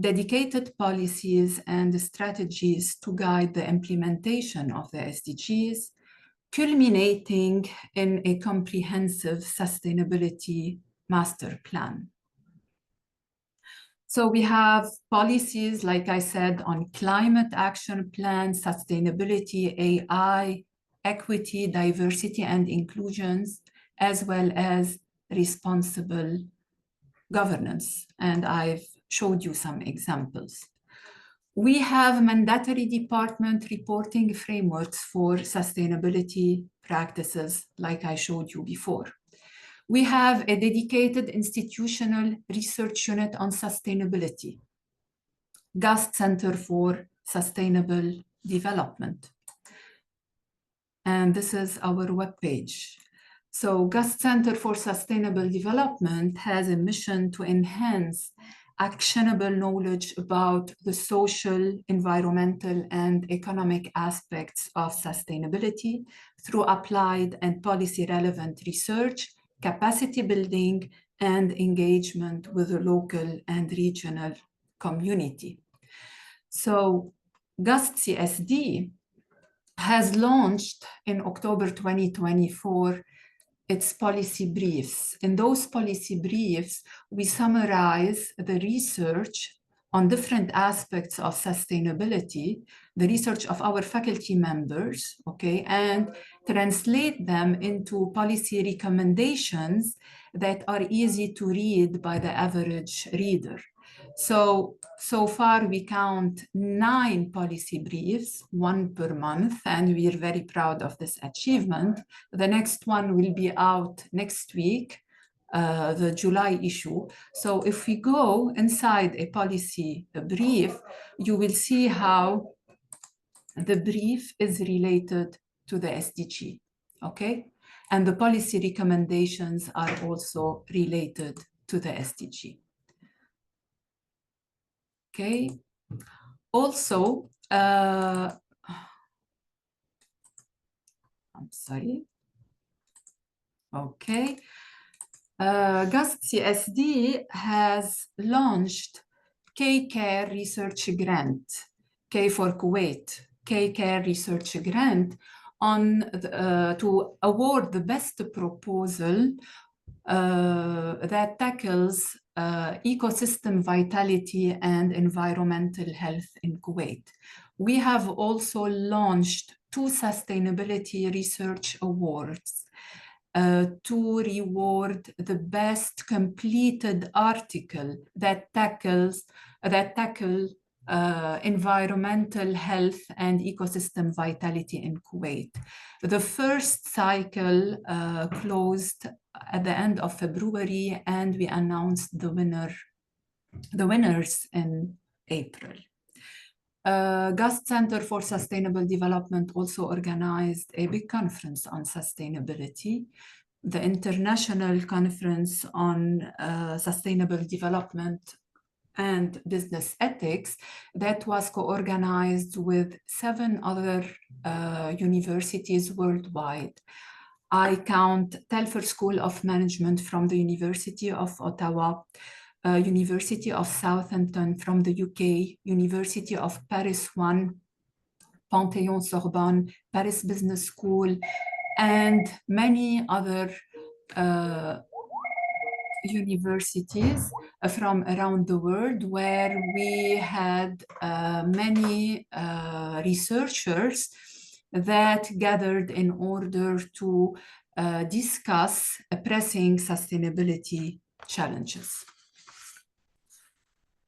dedicated policies and strategies to guide the implementation of the SDGs, culminating in a comprehensive sustainability master plan. So we have policies, like I said, on climate action plan, sustainability, AI, equity, diversity, and inclusions, as well as responsible governance. And I've showed you some examples. We have mandatory department reporting frameworks for sustainability practices, like I showed you before. We have a dedicated institutional research unit on sustainability, Gust Center for Sustainable Development. And this is our webpage. So Gust Center for Sustainable Development has a mission to enhance actionable knowledge about the social, environmental, and economic aspects of sustainability through applied and policy-relevant research, capacity building, and engagement with the local and regional community. So Gust CSD has launched in October 2024 its policy briefs. In those policy briefs, we summarize the research on different aspects of sustainability, the research of our faculty members, okay, and translate them into policy recommendations that are easy to read by the average reader. So far we count 9 policy briefs, 1 per month, and we are very proud of this achievement. The next one will be out next week, the July issue. So if we go inside a policy brief, you will see how the brief is related to the SDG, okay? And the policy recommendations are also related to the SDG. Okay. Also, I'm sorry. Okay. Gust CSD has launched K-Care Research Grant, K for Kuwait, K-Care Research Grant on to award the best proposal that tackles ecosystem vitality and environmental health in Kuwait. We have also launched 2 sustainability research awards to reward the best completed article that tackle environmental health and ecosystem vitality in Kuwait. The first cycle closed at the end of February, and we announced the winners in April. Gust Center for Sustainable Development also organized a big conference on sustainability, the International Conference on Sustainable Development and Business Ethics, that was co-organized with 7 other universities worldwide. I count Telfer School of Management from the University of Ottawa, University of Southampton from the UK, University of Paris 1, Panthéon-Sorbonne, Paris Business School, and many other universities from around the world, where we had many researchers that gathered in order to discuss pressing sustainability challenges.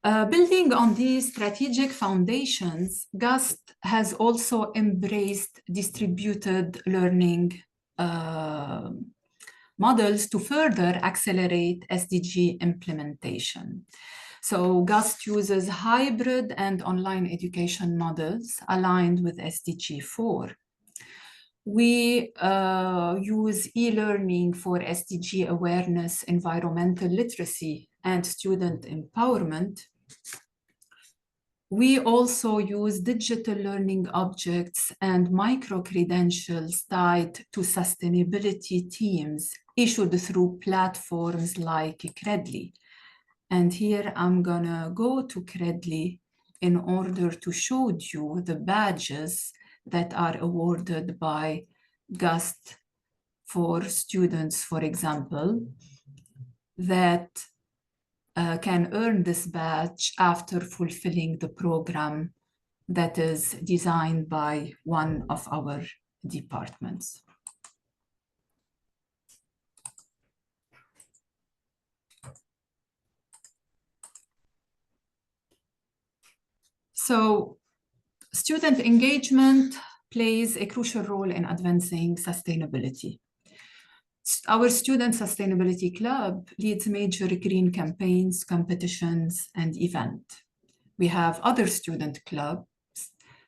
Building on these strategic foundations, Gust has also embraced distributed learning models to further accelerate SDG implementation. So Gust uses hybrid and online education models aligned with SDG 4. We use e-learning for SDG awareness, environmental literacy, and student empowerment. We also use digital learning objects and micro-credentials tied to sustainability themes issued through platforms like Credly. And here I'm gonna go to Credly in order to show you the badges that are awarded by Gust for students, for example, that can earn this badge after fulfilling the program that is designed by one of our departments. So student engagement plays a crucial role in advancing sustainability. Our Student Sustainability Club leads major green campaigns, competitions, and events. We have other student clubs,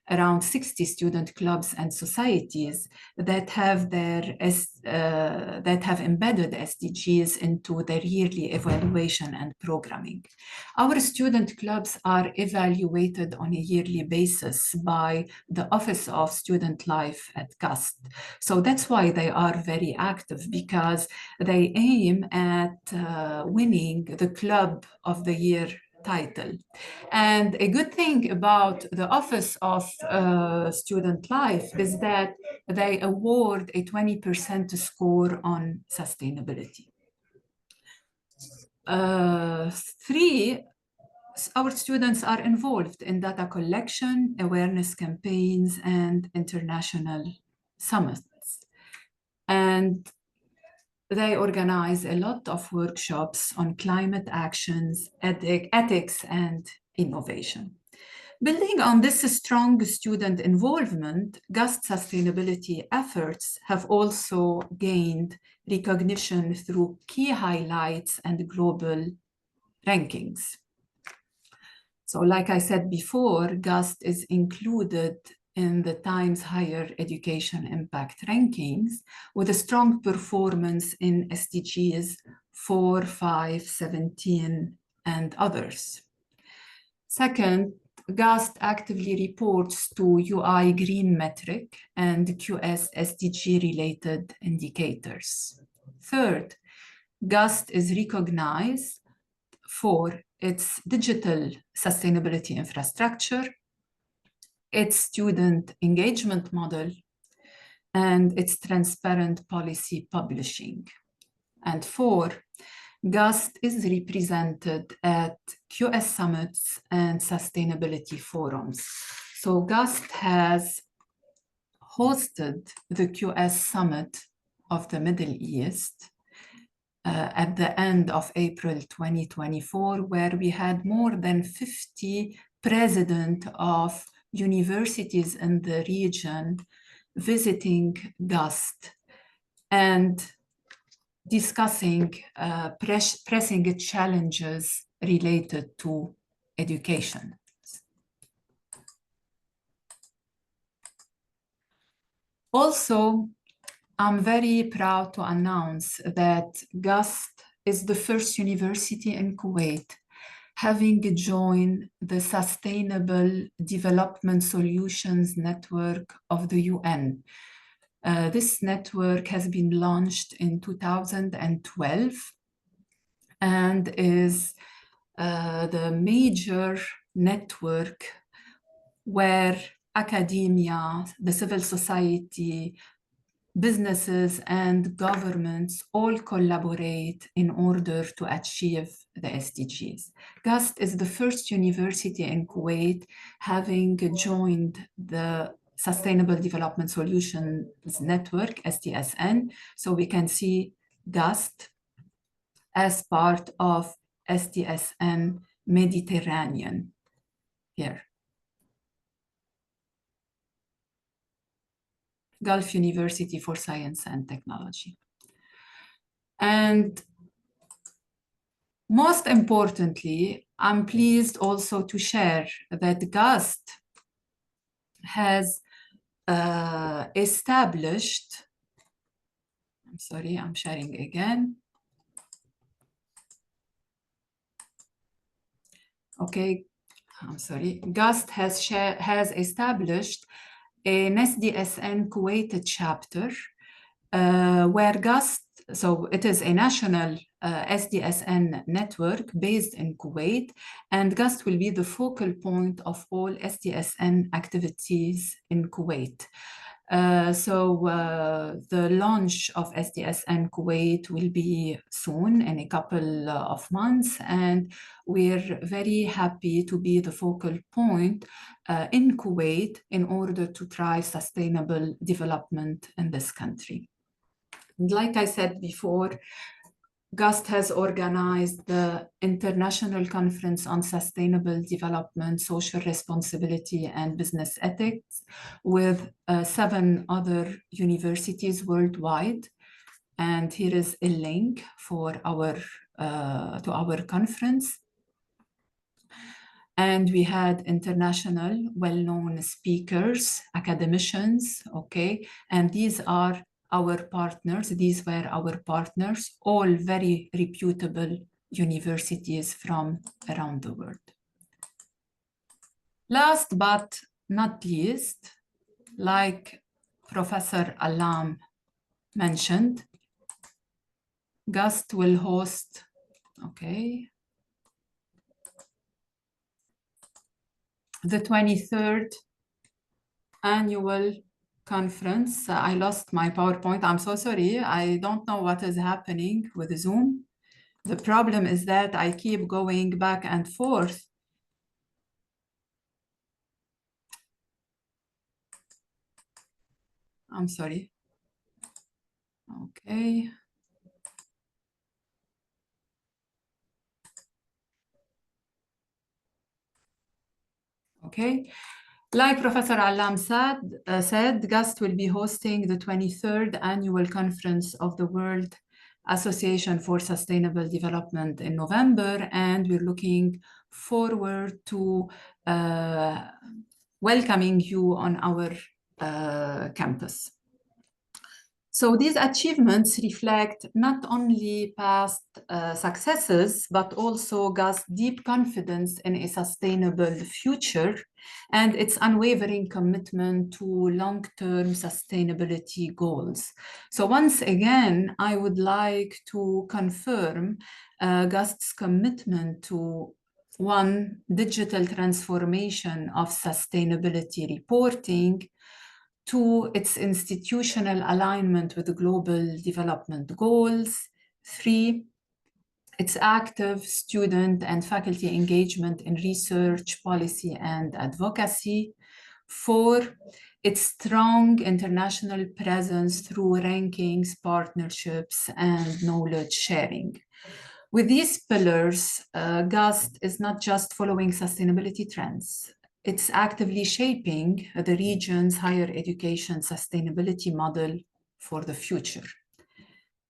around 60 student clubs and societies that have embedded SDGs into their yearly evaluation and programming. Our student clubs are evaluated on a yearly basis by the Office of Student Life at Gust. So that's why they are very active, because they aim at winning the Club of the Year title. And a good thing about the Office of Student Life is that they award a 20% score on sustainability. 3, our students are involved in data collection, awareness campaigns, and international summits. And they organize a lot of workshops on climate actions, ethics, and innovation. Building on this strong student involvement, Gust sustainability efforts have also gained recognition through key highlights and global rankings. So like I said before, Gust is included in the Times Higher Education Impact Rankings with a strong performance in SDGs 4, 5, 17, and others. Second, Gust actively reports to UI Green Metric and QS SDG related indicators. Third, Gust is recognized for its digital sustainability infrastructure, its student engagement model, and its transparent policy publishing. And four, Gust is represented at QS summits and sustainability forums. So Gust has hosted the QS summit of the Middle East at the end of April 2024, where we had more than 50 presidents of universities in the region visiting Gust and discussing pressing challenges related to education. Also, I'm very proud to announce that Gust is the first university in Kuwait having joined the Sustainable Development Solutions Network of the UN. This network has been launched in 2012 and is the major network where academia, the civil society, businesses and governments all collaborate in order to achieve the SDGs. Gust is the first university in Kuwait having joined the Sustainable Development Solutions Network, SDSN. So we can see Gust as part of SDSN Mediterranean here. Gulf University for Science and Technology. And most importantly, I'm pleased also to share that Gust has established, I'm sorry, I'm sharing again. Okay, I'm sorry. Gust has established an SDSN Kuwait chapter where Gust, so it is a national SDSN network based in Kuwait, and Gust will be the focal point of all SDSN activities in Kuwait. The launch of SDSN Kuwait will be soon in a couple of months, and we're very happy to be the focal point in Kuwait in order to drive sustainable development in this country. And like I said before, Gust has organized the International Conference on Sustainable Development, Social Responsibility, and Business Ethics with 7 other universities worldwide. And here is a link for to our conference. And we had international well-known speakers, academicians, okay? And these are our partners, these were our partners, all very reputable universities from around the world. Last but not least, like Professor Alam mentioned, Gust will host, okay, the 23rd annual conference. I lost my PowerPoint. I'm so sorry. I don't know what is happening with Zoom. The problem is that I keep going back and forth. I'm sorry. Okay. okay? Like Professor Allam said, Gust will be hosting the 23rd annual conference of the World Association for Sustainable Development in November, and we're looking forward to welcoming you on our campus. So these achievements reflect not only past successes, but also Gust's deep confidence in a sustainable future and its unwavering commitment to long-term sustainability goals. So once again, I would like to confirm Gust's commitment to one, digital transformation of sustainability reporting, two, its institutional alignment with the global development goals, three, its active student and faculty engagement in research, policy, and advocacy, four, its strong international presence through rankings, partnerships, and knowledge sharing. With these pillars, Gust is not just following sustainability trends, it's actively shaping the region's higher education sustainability model for the future.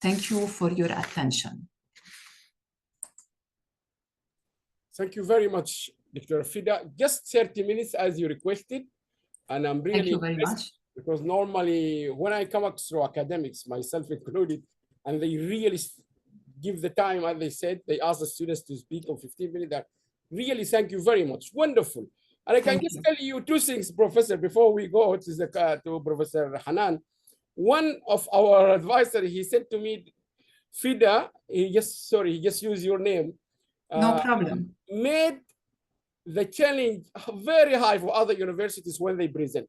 Thank you for your attention. Thank you very much, Dr. Fida. Just 30 minutes as you requested, and I'm really Thank you very much. Because normally when I come up through academics, myself included, and they really give the time, as they said, they ask the students to speak on 15 minutes. Really, thank you very much. Wonderful. And I can just tell you two things, Professor, before we go to Professor Hanan. One of our advisors, he said to me, Fida, he just used your name. No problem. Made the challenge very high for other universities when they present.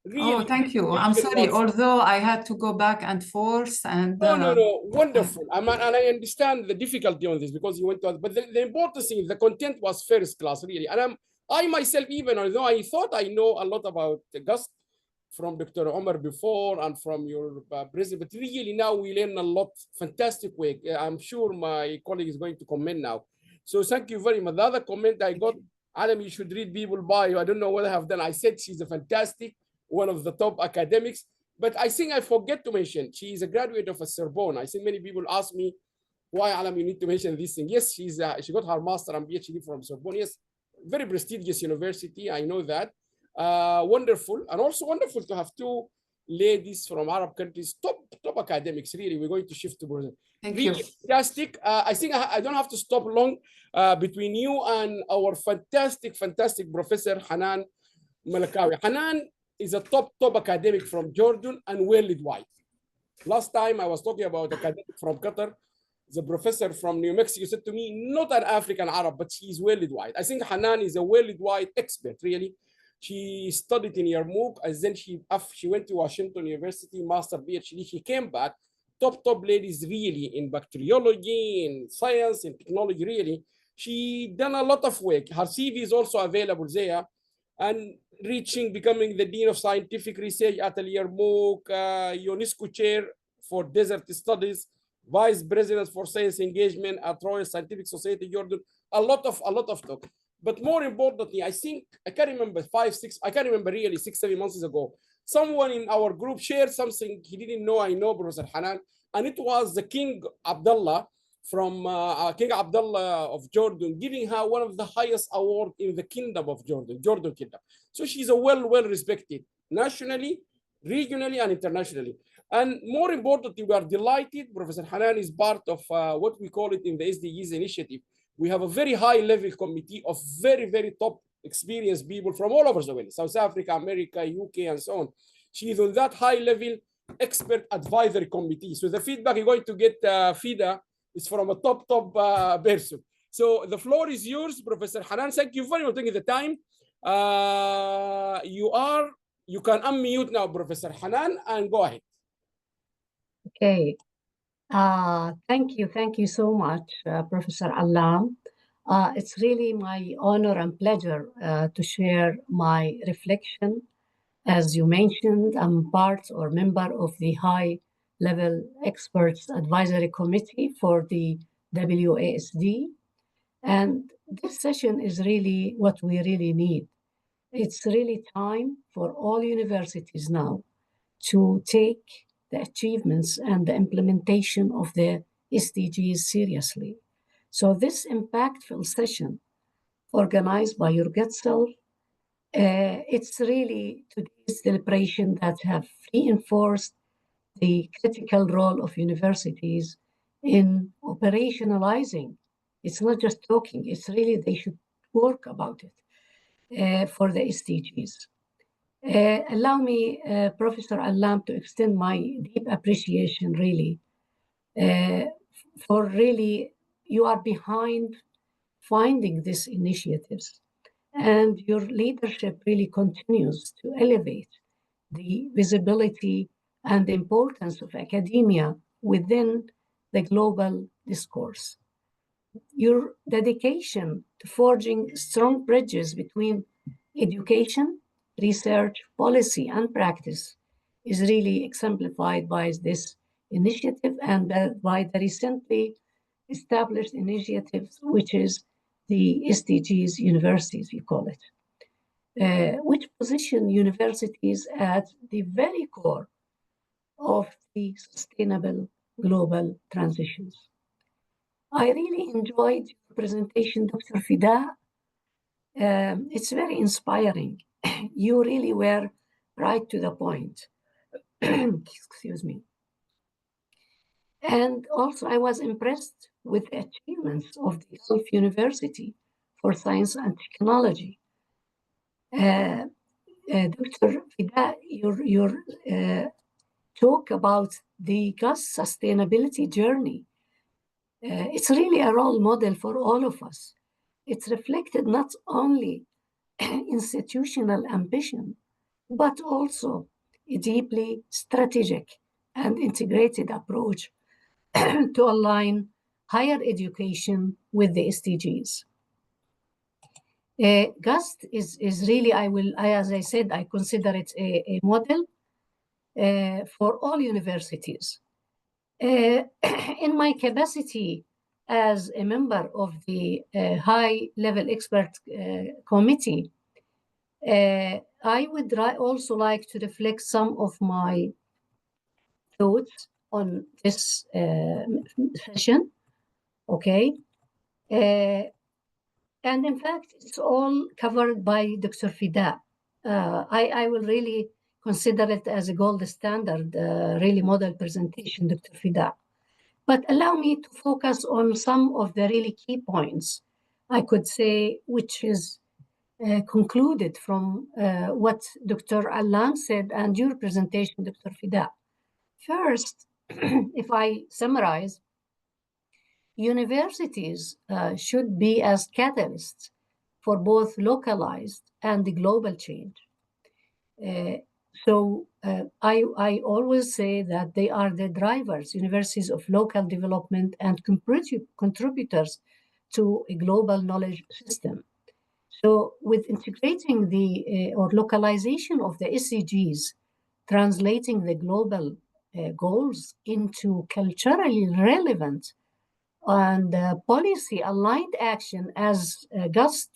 Really, oh, thank you. I'm sorry, although I had to go back and forth and... No, wonderful. And I understand the difficulty on this because you went to, but the important thing is the content was first class, really. And I myself, even although I thought I know a lot about Gust from Dr. Omar before and from your president, but really now we learn a lot, fantastic way. I'm sure my colleague is going to comment now. So thank you very much. The other comment I got, Adam, you should read people bio. I don't know what I have done. I said she's a fantastic, one of the top academics, but I think I forget to mention, she is a graduate of a Sorbonne. I think many people ask me, why, Alam, you need to mention this thing. Yes, she got her master and PhD from Sorbonne. Yes, very prestigious university, I know that. Wonderful, and also wonderful to have two ladies from Arab countries, top academics, really. We're going to shift to Brazil. Thank you. Fantastic. I think I don't have to stop long between you and our fantastic Professor Hanan Malakawi. Hanan is a top academic from Jordan and worldwide. Last time I was talking about academic from Qatar, the professor from New Mexico said to me, not an African Arab, but she's worldwide. I think Hanan is a worldwide expert, really. She studied in Yarmouk, and then she went to Washington University, master PhD. She came back, top ladies really in bacteriology, in science, in technology, really. She done a lot of work. Her CV is also available there. And becoming the Dean of Scientific Research at Yarmouk, UNESCO Chair for Desert Studies, Vice President for Science Engagement at Royal Scientific Society Jordan, a lot of talk. But more importantly, I think, I can't remember 6, 7 months ago, someone in our group shared something he didn't know I know, Professor Hanan, and it was the King Abdullah from King Abdullah of Jordan, giving her one of the highest awards in the Kingdom of Jordan Kingdom. So she's a well respected nationally, regionally, and internationally. And more importantly, we are delighted Professor Hanan is part of what we call it in the SDGs initiative. We have a very high level committee of very top experienced people from all over the world, South Africa, America, UK, and so on. She is on that high level expert advisory committee. So the feedback you're going to get, Fida, is from a top person. So the floor is yours, Professor Hanan. Thank you very much for taking the time. You can unmute now, Professor Hanan, and go ahead. Okay. Thank you so much, Professor Allam. It's really my honor and pleasure to share my reflection. As you mentioned, I'm part or member of the high-level experts advisory committee for the WASD. And this session is really what we really need. It's really time for all universities now to take the achievements and the implementation of the SDGs seriously. So this impactful session organized by your good self, it's really today's celebration that have reinforced the critical role of universities in operationalizing. It's not just talking, it's really they should work about it for the SDGs. Allow me, Professor Allam, to extend my deep appreciation, really, for really you are behind finding these initiatives, and your leadership really continues to elevate the visibility and the importance of academia within the global discourse. Your dedication to forging strong bridges between education, research, policy, and practice is really exemplified by this initiative and by the recently established initiatives, which is the SDGs universities, we call it, which position universities at the very core of the sustainable global transitions. I really enjoyed your presentation, Dr. Fida. It's very inspiring. You really were right to the point. Excuse me. And also, I was impressed with the achievements of the Gulf University for Science and Technology. Dr. Fida, your talk about the Gust sustainability journey, it's really a role model for all of us. It's reflected not only institutional ambition, but also a deeply strategic and integrated approach to align higher education with the SDGs. Gust is really, as I said, I consider it a model for all universities. In my capacity as a member of the high-level expert committee, I would also like to reflect some of my thoughts on this session, okay? And in fact, it's all covered by Dr. Fida. I will really consider it as a gold standard, really model presentation, Dr. Fida. But allow me to focus on some of the really key points, I could say, which is concluded from what Dr. Allam said and your presentation, Dr. Fida. First, if I summarize, universities should be as catalysts for both localized and the global change. I always say that they are the drivers, universities of local development and contributors to a global knowledge system. So with integrating the or localization of the SDGs, translating the global goals into culturally relevant and policy aligned action, as Gust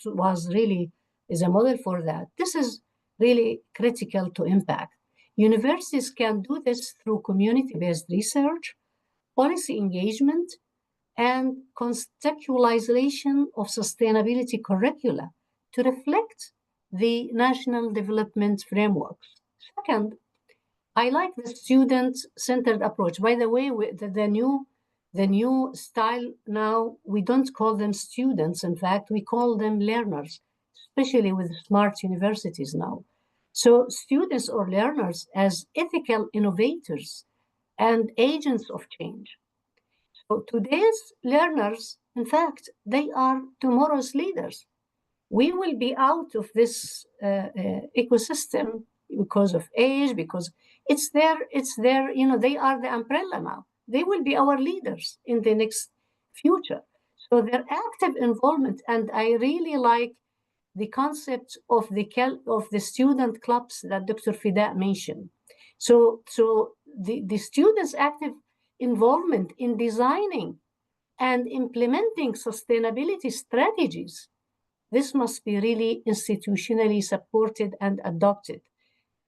is a model for that. This is really critical to impact. Universities can do this through community-based research, policy engagement, and contextualization of sustainability curricula to reflect the national development frameworks. Second, I like the student-centered approach. By the way, the new style now, we don't call them students. In fact, we call them learners, especially with smart universities now. So students or learners as ethical innovators and agents of change. So today's learners, in fact, they are tomorrow's leaders. We will be out of this ecosystem because of age, because it's there, they are the umbrella now. They will be our leaders in the next future. So their active involvement, and I really like the concept of the student clubs that Dr. Fida mentioned. So the students' active involvement in designing and implementing sustainability strategies this must be really institutionally supported and adopted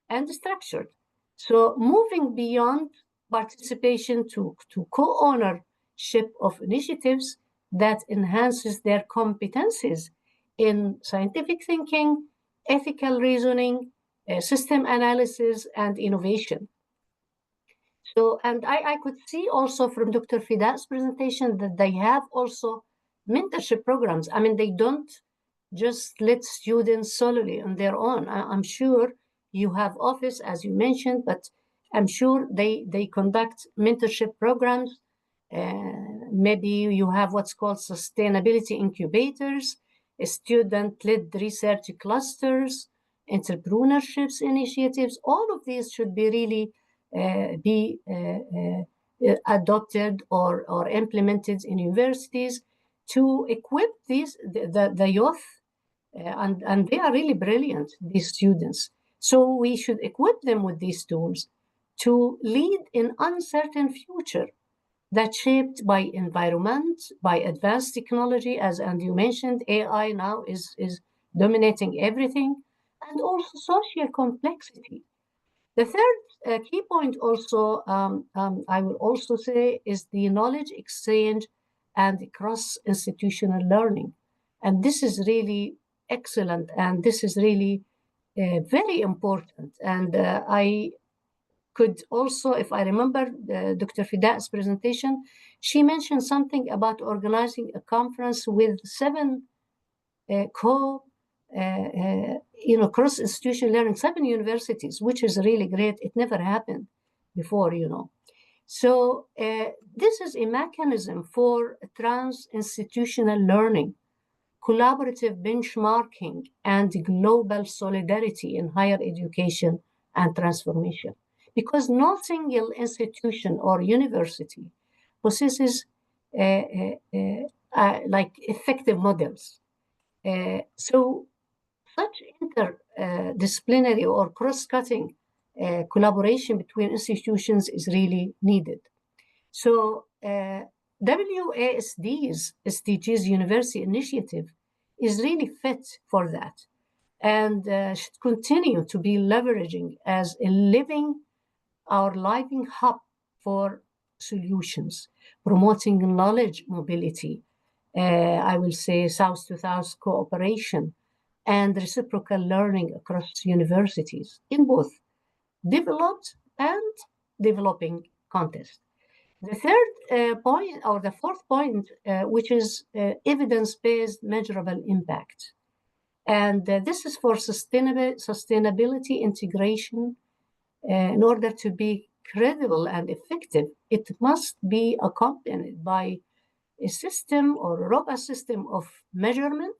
and structured. So moving beyond participation to co-ownership of initiatives that enhances their competencies in scientific thinking, ethical reasoning, system analysis, and innovation. So, and I could see also from Dr. Fida's presentation that they have also mentorship programs. I mean, they don't just let students solely on their own. I'm sure you have office, as you mentioned, but I'm sure they conduct mentorship programs. Maybe you have what's called sustainability incubators, student-led research clusters, entrepreneurships initiatives. All of these should be really be adopted or implemented in universities to equip the youth, and they are really brilliant, these students. So we should equip them with these tools to lead in uncertain future that's shaped by environment, by advanced technology, and you mentioned, AI now is dominating everything, and also social complexity. The third key point also, I will also say, is the knowledge exchange and cross-institutional learning. And this is really excellent, and this is really very important. And I could also, if I remember Dr. Fida's presentation, she mentioned something about organizing a conference with 7 cross-institutional learning, 7 universities, which is really great. It never happened before, So this is a mechanism for trans-institutional learning, collaborative benchmarking, and global solidarity in higher education and transformation. Because no single institution or university possesses like effective models. So such interdisciplinary or cross-cutting collaboration between institutions is really needed. So WASD's SDGs University Initiative is really fit for that, and should continue to be leveraging as a living hub for solutions, promoting knowledge mobility, I will say South-to-South cooperation, and reciprocal learning across universities in both developed and developing contexts. The third point, or the fourth point, which is evidence-based measurable impact. And this is for sustainability integration. In order to be credible and effective, it must be accompanied by a system or a robust system of measurement,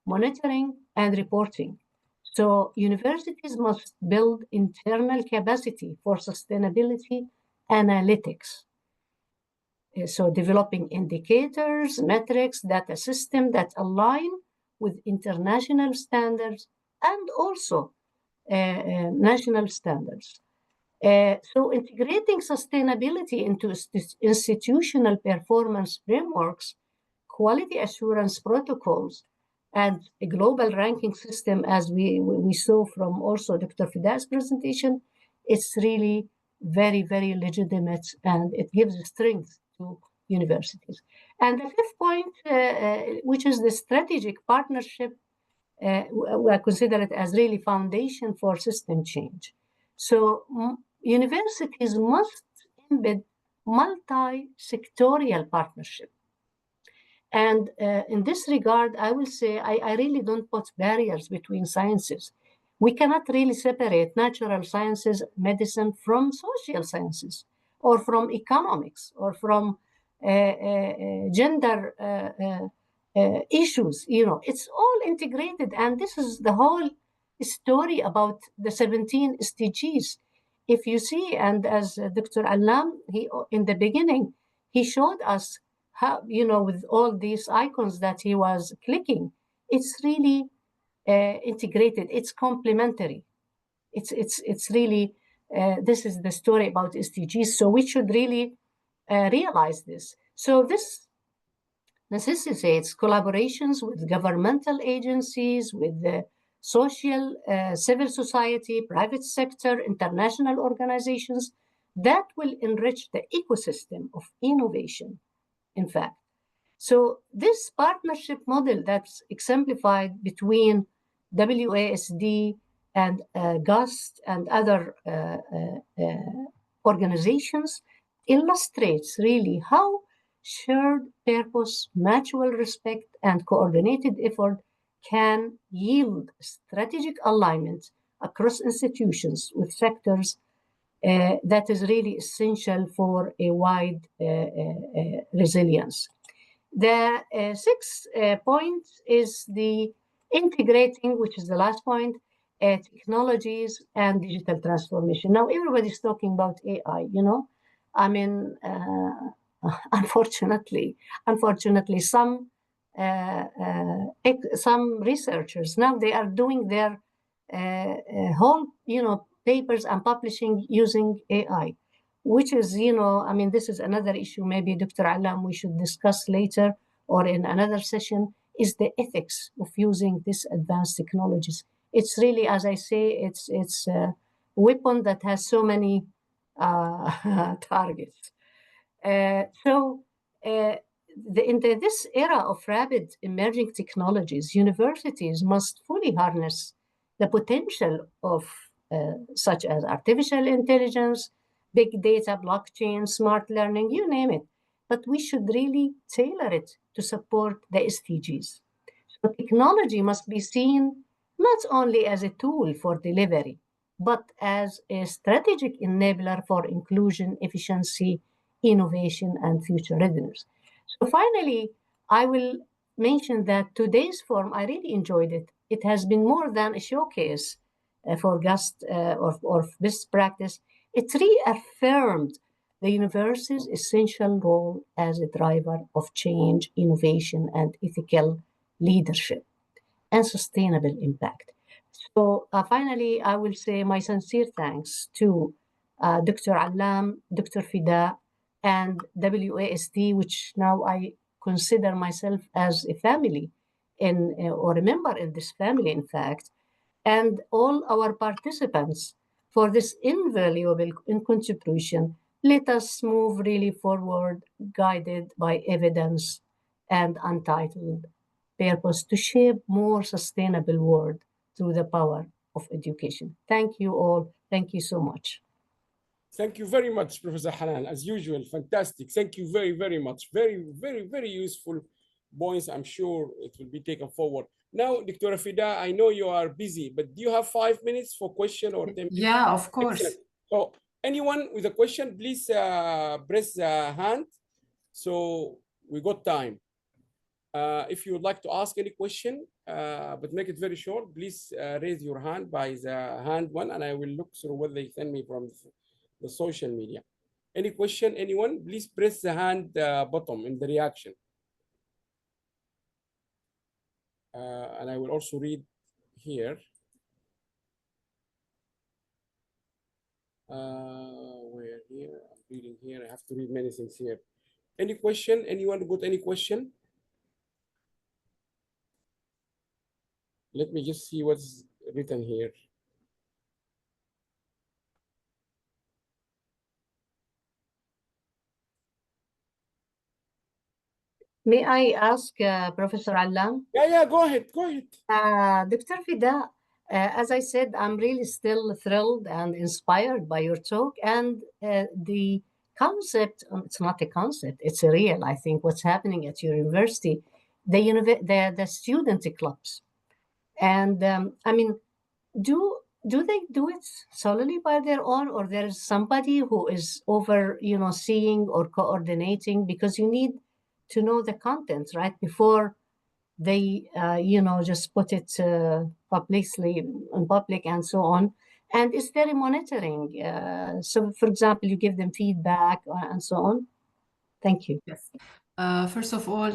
monitoring, and reporting. So universities must build internal capacity for sustainability analytics. So developing indicators, metrics, data system that align with international standards and also national standards. So integrating sustainability into institutional performance frameworks, quality assurance protocols, and a global ranking system, as we saw from also Dr. Fida's presentation, it's really very, very legitimate, and it gives strength to universities. And the fifth point, which is the strategic partnership, I consider it as really foundation for system change. So universities must embed multi-sectorial partnership. And in this regard, I will say I really don't put barriers between sciences. We cannot really separate natural sciences, medicine from social sciences, or from economics, or from gender issues. It's all integrated, and this is the whole story about the 17 SDGs. If you see, and as Dr. Allam, in the beginning, he showed us how, with all these icons that he was clicking, it's really integrated. It's complementary. It's really, this is the story about SDGs. So we should really realize this. So this necessitates collaborations with governmental agencies, with the social, civil society, private sector, international organizations that will enrich the ecosystem of innovation, in fact. So this partnership model that's exemplified between WASD and Gust and other organizations illustrates really how shared purpose, mutual respect, and coordinated effort can yield strategic alignment across institutions with sectors that is really essential for a wide resilience. The sixth point is the integrating, which is the last point, technologies and digital transformation. Now, everybody's talking about AI, you know. I mean, unfortunately, some researchers now they are doing their whole, you know, papers and publishing using AI, which is, you know, I mean, this is another issue. Maybe Dr. Alam, we should discuss later or in another session, is the ethics of using these advanced technologies. It's really, as I say, it's a weapon that has so many targets. In this era of rapid emerging technologies, universities must fully harness the potential of such as artificial intelligence, big data, blockchain, smart learning, you name it. But we should really tailor it to support the SDGs. So technology must be seen not only as a tool for delivery, but as a strategic enabler for inclusion, efficiency, innovation, and future readiness. So finally, I will mention that today's forum, I really enjoyed it. It has been more than a showcase for Gust or best practice. It reaffirmed the university's essential role as a driver of change, innovation, and ethical leadership and sustainable impact. So finally, I will say my sincere thanks to Dr. Alam, Dr. Fida, and WASD, which now I consider myself as a family or a member in this family, in fact, and all our participants for this invaluable contribution. Let us move really forward, guided by evidence and untitled purpose to shape more sustainable world through the power of education. Thank you all. Thank you so much. Thank you very much, Professor Hanan. As usual, fantastic. Thank you very, very much. Very, very, very useful points. I'm sure it will be taken forward. Now, Dr. Fida, I know you are busy, but do you have 5 minutes for question or 10 minutes? Yeah, of course. Excellent. So anyone with a question, please press the hand. So we got time. If you would like to ask any question, but make it very short, please raise your hand by the hand one, and I will look through what they send me from the social media. Any question, anyone? Please press the hand button in the reaction. And I will also read here. Where here? I'm reading here. I have to read many things here. Any question? Anyone got any question? Let me just see what's written here. May I ask Professor Alam? Yeah, go ahead, go ahead. Dr. Fida, as I said, I'm really still thrilled and inspired by your talk and the concept, it's not a concept, it's a real, I think, what's happening at your university, the student clubs. And I mean, do they do it solely by their own, or there's somebody who is seeing or coordinating, because you need to know the content, right, before they just put it publicly in public and so on. And is there a monitoring? So for example, you give them feedback and so on. Thank you. Yes. First of all,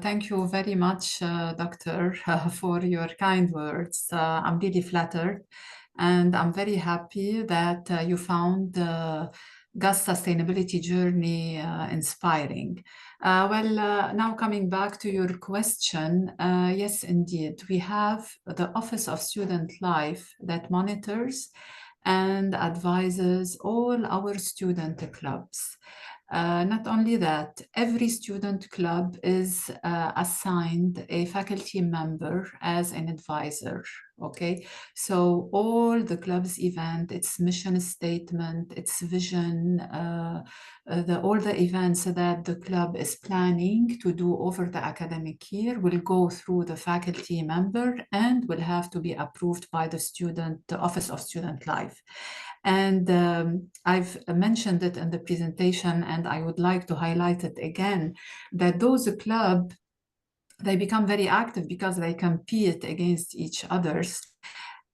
thank you very much, Doctor, for your kind words. I'm really flattered, and I'm very happy that you found Gust sustainability journey inspiring? Now coming back to your question, yes, indeed, we have the Office of Student Life that monitors and advises all our student clubs. Not only that, every student club is assigned a faculty member as an advisor, okay? So all the club's event, its mission statement, its vision, all the events that the club is planning to do over the academic year will go through the faculty member and will have to be approved by the Office of Student Life. And I've mentioned it in the presentation, and I would like to highlight it again, that those clubs, they become very active because they compete against each others.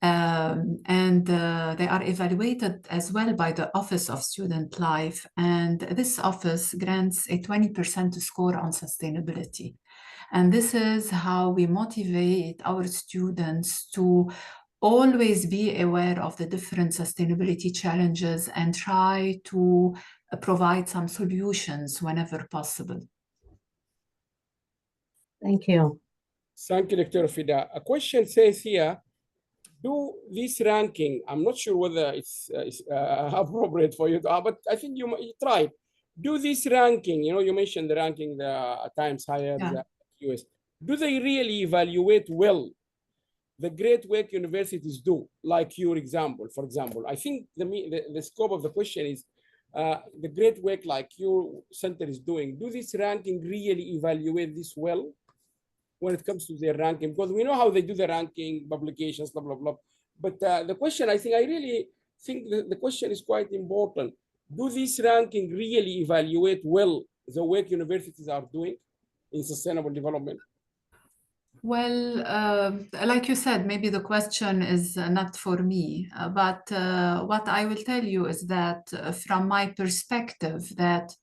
And they are evaluated as well by the Office of Student Life. And this office grants a 20% score on sustainability. And this is how we motivate our students to always be aware of the different sustainability challenges and try to provide some solutions whenever possible. Thank you. Thank you, Dr. Fida. A question says here, do this ranking, I'm not sure whether it's appropriate for you, but I think you tried. Do this ranking, you mentioned the ranking, the Times Higher, the US. Do they really evaluate well the great work universities do, like your example, for example? I think the scope of the question is the great work like your center is doing. Do this ranking really evaluate this well when it comes to their ranking? Because we know how they do the ranking, publications, blah, blah, blah. But the question, I really think the question is quite important. Do this ranking really evaluate well the work universities are doing in sustainable development? Well, like you said, maybe the question is not for me, but what I will tell you is that from my perspective, that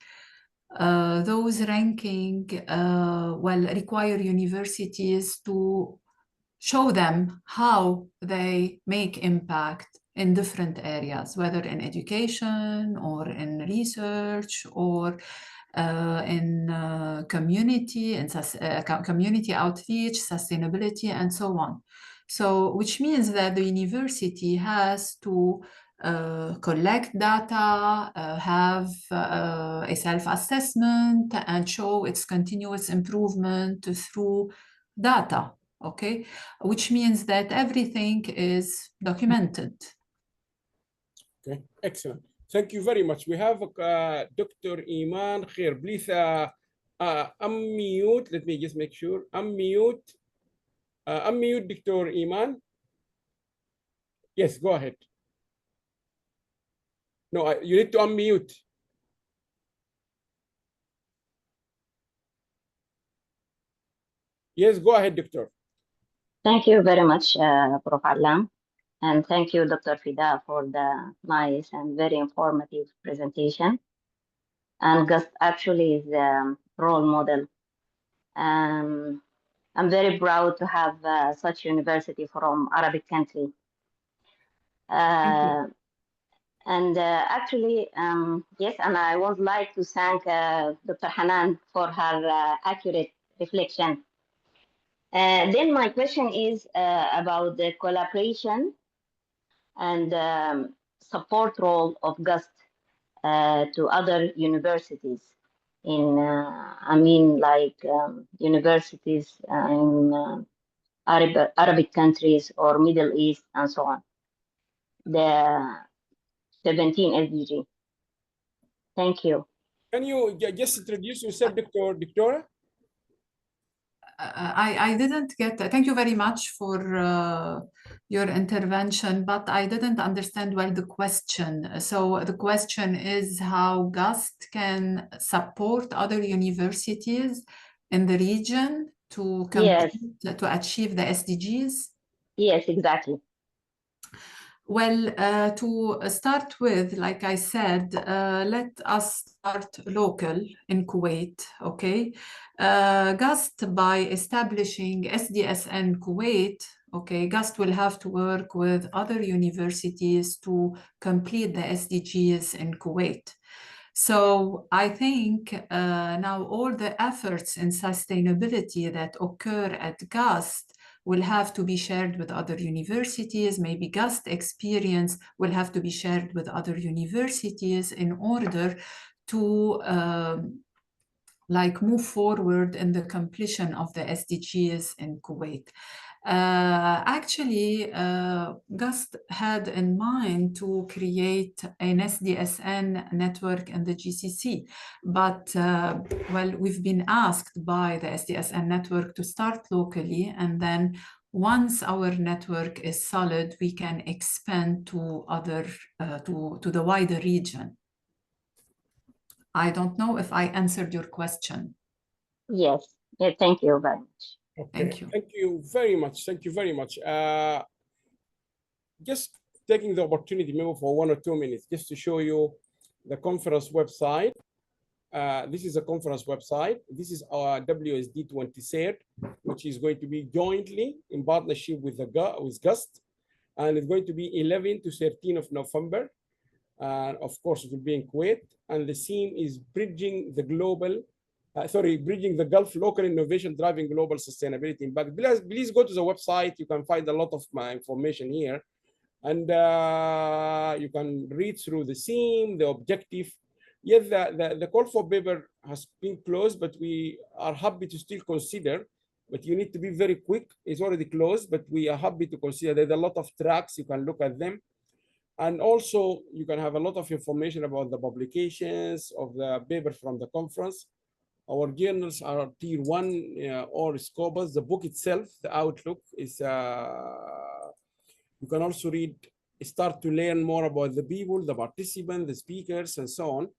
those ranking require universities to show them how they make impact in different areas, whether in education or in research or in community outreach, sustainability, and so on. So, which means that the university has to collect data, have a self-assessment, and show its continuous improvement through data, okay? Which means that everything is documented. Okay, excellent. Thank you very much. We have Dr. Iman Khair. Please unmute. Let me just make sure. Unmute. Unmute Dr. Iman. Yes, go ahead. No, you need to unmute. Yes, go ahead, Doctor. Thank you very much, Prof. Alam. And thank you, Dr. Fida, for the nice and very informative presentation. And Gust actually is a role model. I'm very proud to have such university from Arabic country. Actually, yes, and I would like to thank Dr. Hanan for her accurate reflection. Then my question is about the collaboration and support role of Gust to other universities in, universities in Arabic countries or Middle East and so on. The 17 SDG. Thank you. Can you just introduce yourself, Doctora? I didn't get that. Thank you very much for your intervention, but I didn't understand well the question. So the question is how Gust can support other universities in the region to to achieve the SDGs? Yes, exactly. Well, to start with, like I said, let us start local in Kuwait, okay? Gust, by establishing SDSN Kuwait, Okay, Gust will have to work with other universities to complete the SDGs in Kuwait. So I think now all the efforts in sustainability that occur at Gust will have to be shared with other universities. Maybe Gust experience will have to be shared with other universities in order to like move forward in the completion of the SDGs in Kuwait. Actually, Gust had in mind to create an SDSN network in the GCC, but well, we've been asked by the SDSN network to start locally, and then once our network is solid, we can expand to other to the wider region. I don't know if I answered your question. Yes. Yeah, thank you very much. Okay. Thank you. Thank you very much. Thank you very much. Just taking the opportunity, maybe for 1 or 2 minutes, just to show you the conference website. This is a conference website. This is our WSD 23rd, which is going to be jointly in partnership with Gust, and it's going to be 11 to 13 of November. Of course, it will be in Kuwait, and the theme is bridging the Gulf local innovation driving global sustainability impact. Please go to the website. You can find a lot of my information here, and you can read through the theme, the objective. Yes, the call for paper has been closed, but we are happy to still consider. But you need to be very quick. It's already closed, but we are happy to consider. There's a lot of tracks. You can look at them. And also, you can have a lot of information about the publications of the papers from the conference. Our journals are tier 1 or Scopus. The book itself, the Outlook, is you can also start to learn more about the people, the participants, the speakers, and so on.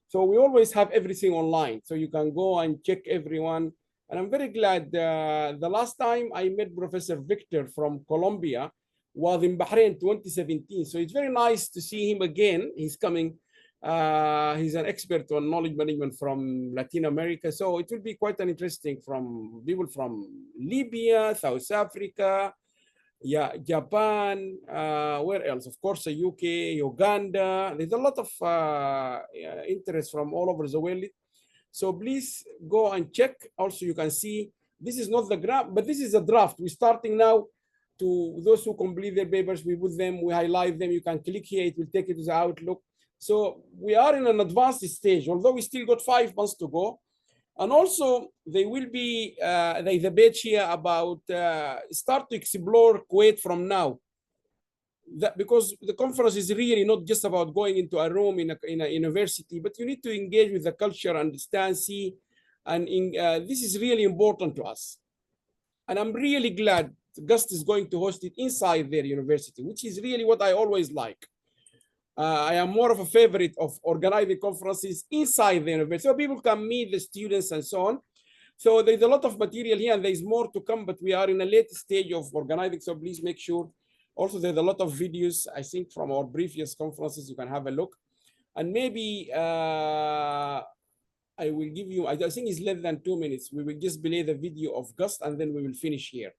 So we always have everything online. So you can go and check everyone. And I'm very glad the last time I met Professor Victor from Colombia was in Bahrain 2017. So it's very nice to see him again. He's coming. He's an expert on knowledge management from Latin America. So it will be quite an interesting from people from Libya, South Africa, Japan, where else? Of course, the UK, Uganda. There's a lot of interest from all over the world. So please go and check. Also, you can see this is not the graph, but this is a draft. We're starting now. To those who complete their papers, we put them, we highlight them. You can click here, it will take you to the Outlook. So we are in an advanced stage, although we still got 5 months to go. And also, they will be, there's a page here about start to explore Kuwait from now. Because the conference is really not just about going into a room in a university, but you need to engage with the culture, understand, see, and this is really important to us. And I'm really glad Gust is going to host it inside their university, which is really what I always like. I am more of a favorite of organizing conferences inside the university, so people can meet the students and so on. So there's a lot of material here, and there's more to come, but we are in a late stage of organizing, so please make sure. Also, there's a lot of videos, I think, from our previous conferences. You can have a look. And maybe I will give you, I think it's less than 2 minutes. We will just play the video of Gust, and then we will finish here.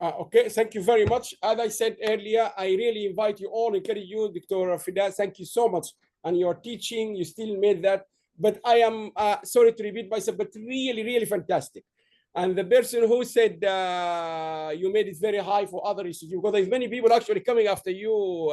Okay, thank you very much. As I said earlier, I really invite you all, encourage you, Dr. Fida, thank you so much. And your teaching, you still made that. But I am sorry to repeat myself, but really, really fantastic. And the person who said you made it very high for other institutes, because there's many people actually coming after you,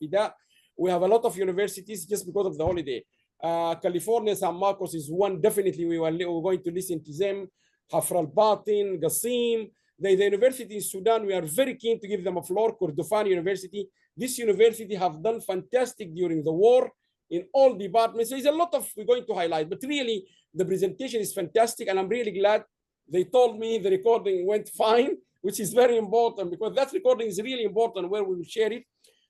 Fida. We have a lot of universities just because of the holiday. California, San Marcos is one. Definitely, we're going to listen to them. Hafr al-Batin, Qasim. The university in Sudan, we are very keen to give them a floor. Kordofan University. This university have done fantastic during the war in all departments. There's a lot of we're going to highlight, but really the presentation is fantastic, and I'm really glad they told me the recording went fine, which is very important because that recording is really important where we will share it.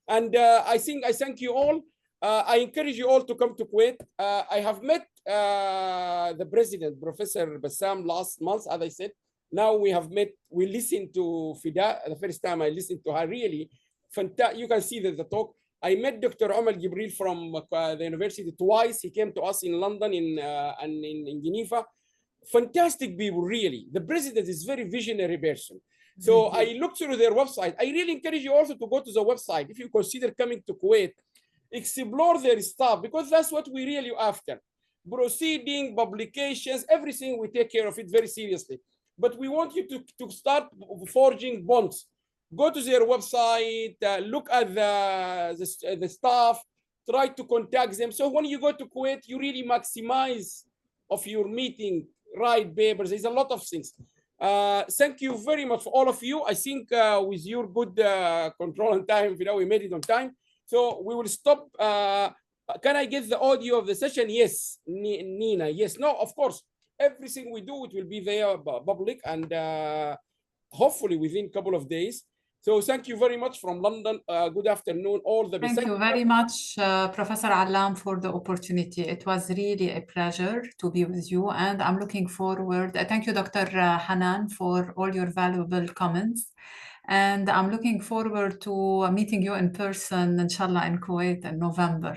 And I thank you all. I encourage you all to come to Kuwait. I have met the president, Professor Bassam, last month, as I said. Now we have met, we listened to Fida. The first time I listened to her, really fantastic. You can see the talk. I met Dr. Omar Jibril from the university twice. He came to us in London and in Geneva. Fantastic people, really. The president is very visionary person. So I looked through their website. I really encourage you also to go to the website. If you consider coming to Kuwait, explore their stuff, because that's what we really after. Proceeding, publications, everything, we take care of it very seriously. But we want you to start forging bonds. Go to their website, look at the staff, try to contact them. So when you go to Kuwait, you really maximize of your meeting, write papers. There's a lot of things. Thank you very much for all of you. I think with your good control on time, we made it on time. So we will stop. Can I get the audio of the session? Yes, Nina. Yes, no, of course. Everything we do, it will be there public and hopefully within a couple of days. So thank you very much from London. Good afternoon, all the best. Thank you very much, Professor Allam, for the opportunity. It was really a pleasure to be with you, and I'm looking forward. Thank you, Dr. Hanan, for all your valuable comments. And I'm looking forward to meeting you in person, inshallah, in Kuwait in November.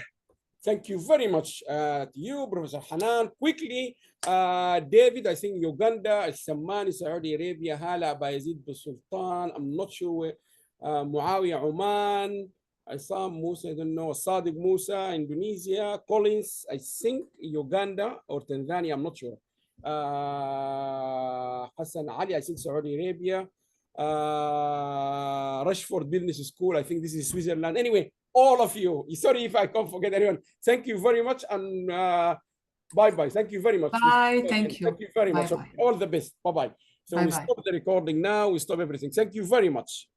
Thank you very much to you, Professor Hanan. Quickly, David, I think Uganda, Al-Sammani, Saudi Arabia, Hala, Bayezid Sultan, I'm not sure, Muawiyah, Oman, Isam Musa, I don't know, Sadiq Musa, Indonesia, Collins, I think Uganda or Tanzania, I'm not sure. Hassan Ali, I think Saudi Arabia, Rushford Business School, I think this is Switzerland. Anyway, all of you, sorry if I can't forget anyone. Thank you very much and bye-bye. Thank you very much. Bye, thank you. Thank you very much. Bye-bye. All the best. Bye-bye. So we stop the recording now. We stop everything. Thank you very much.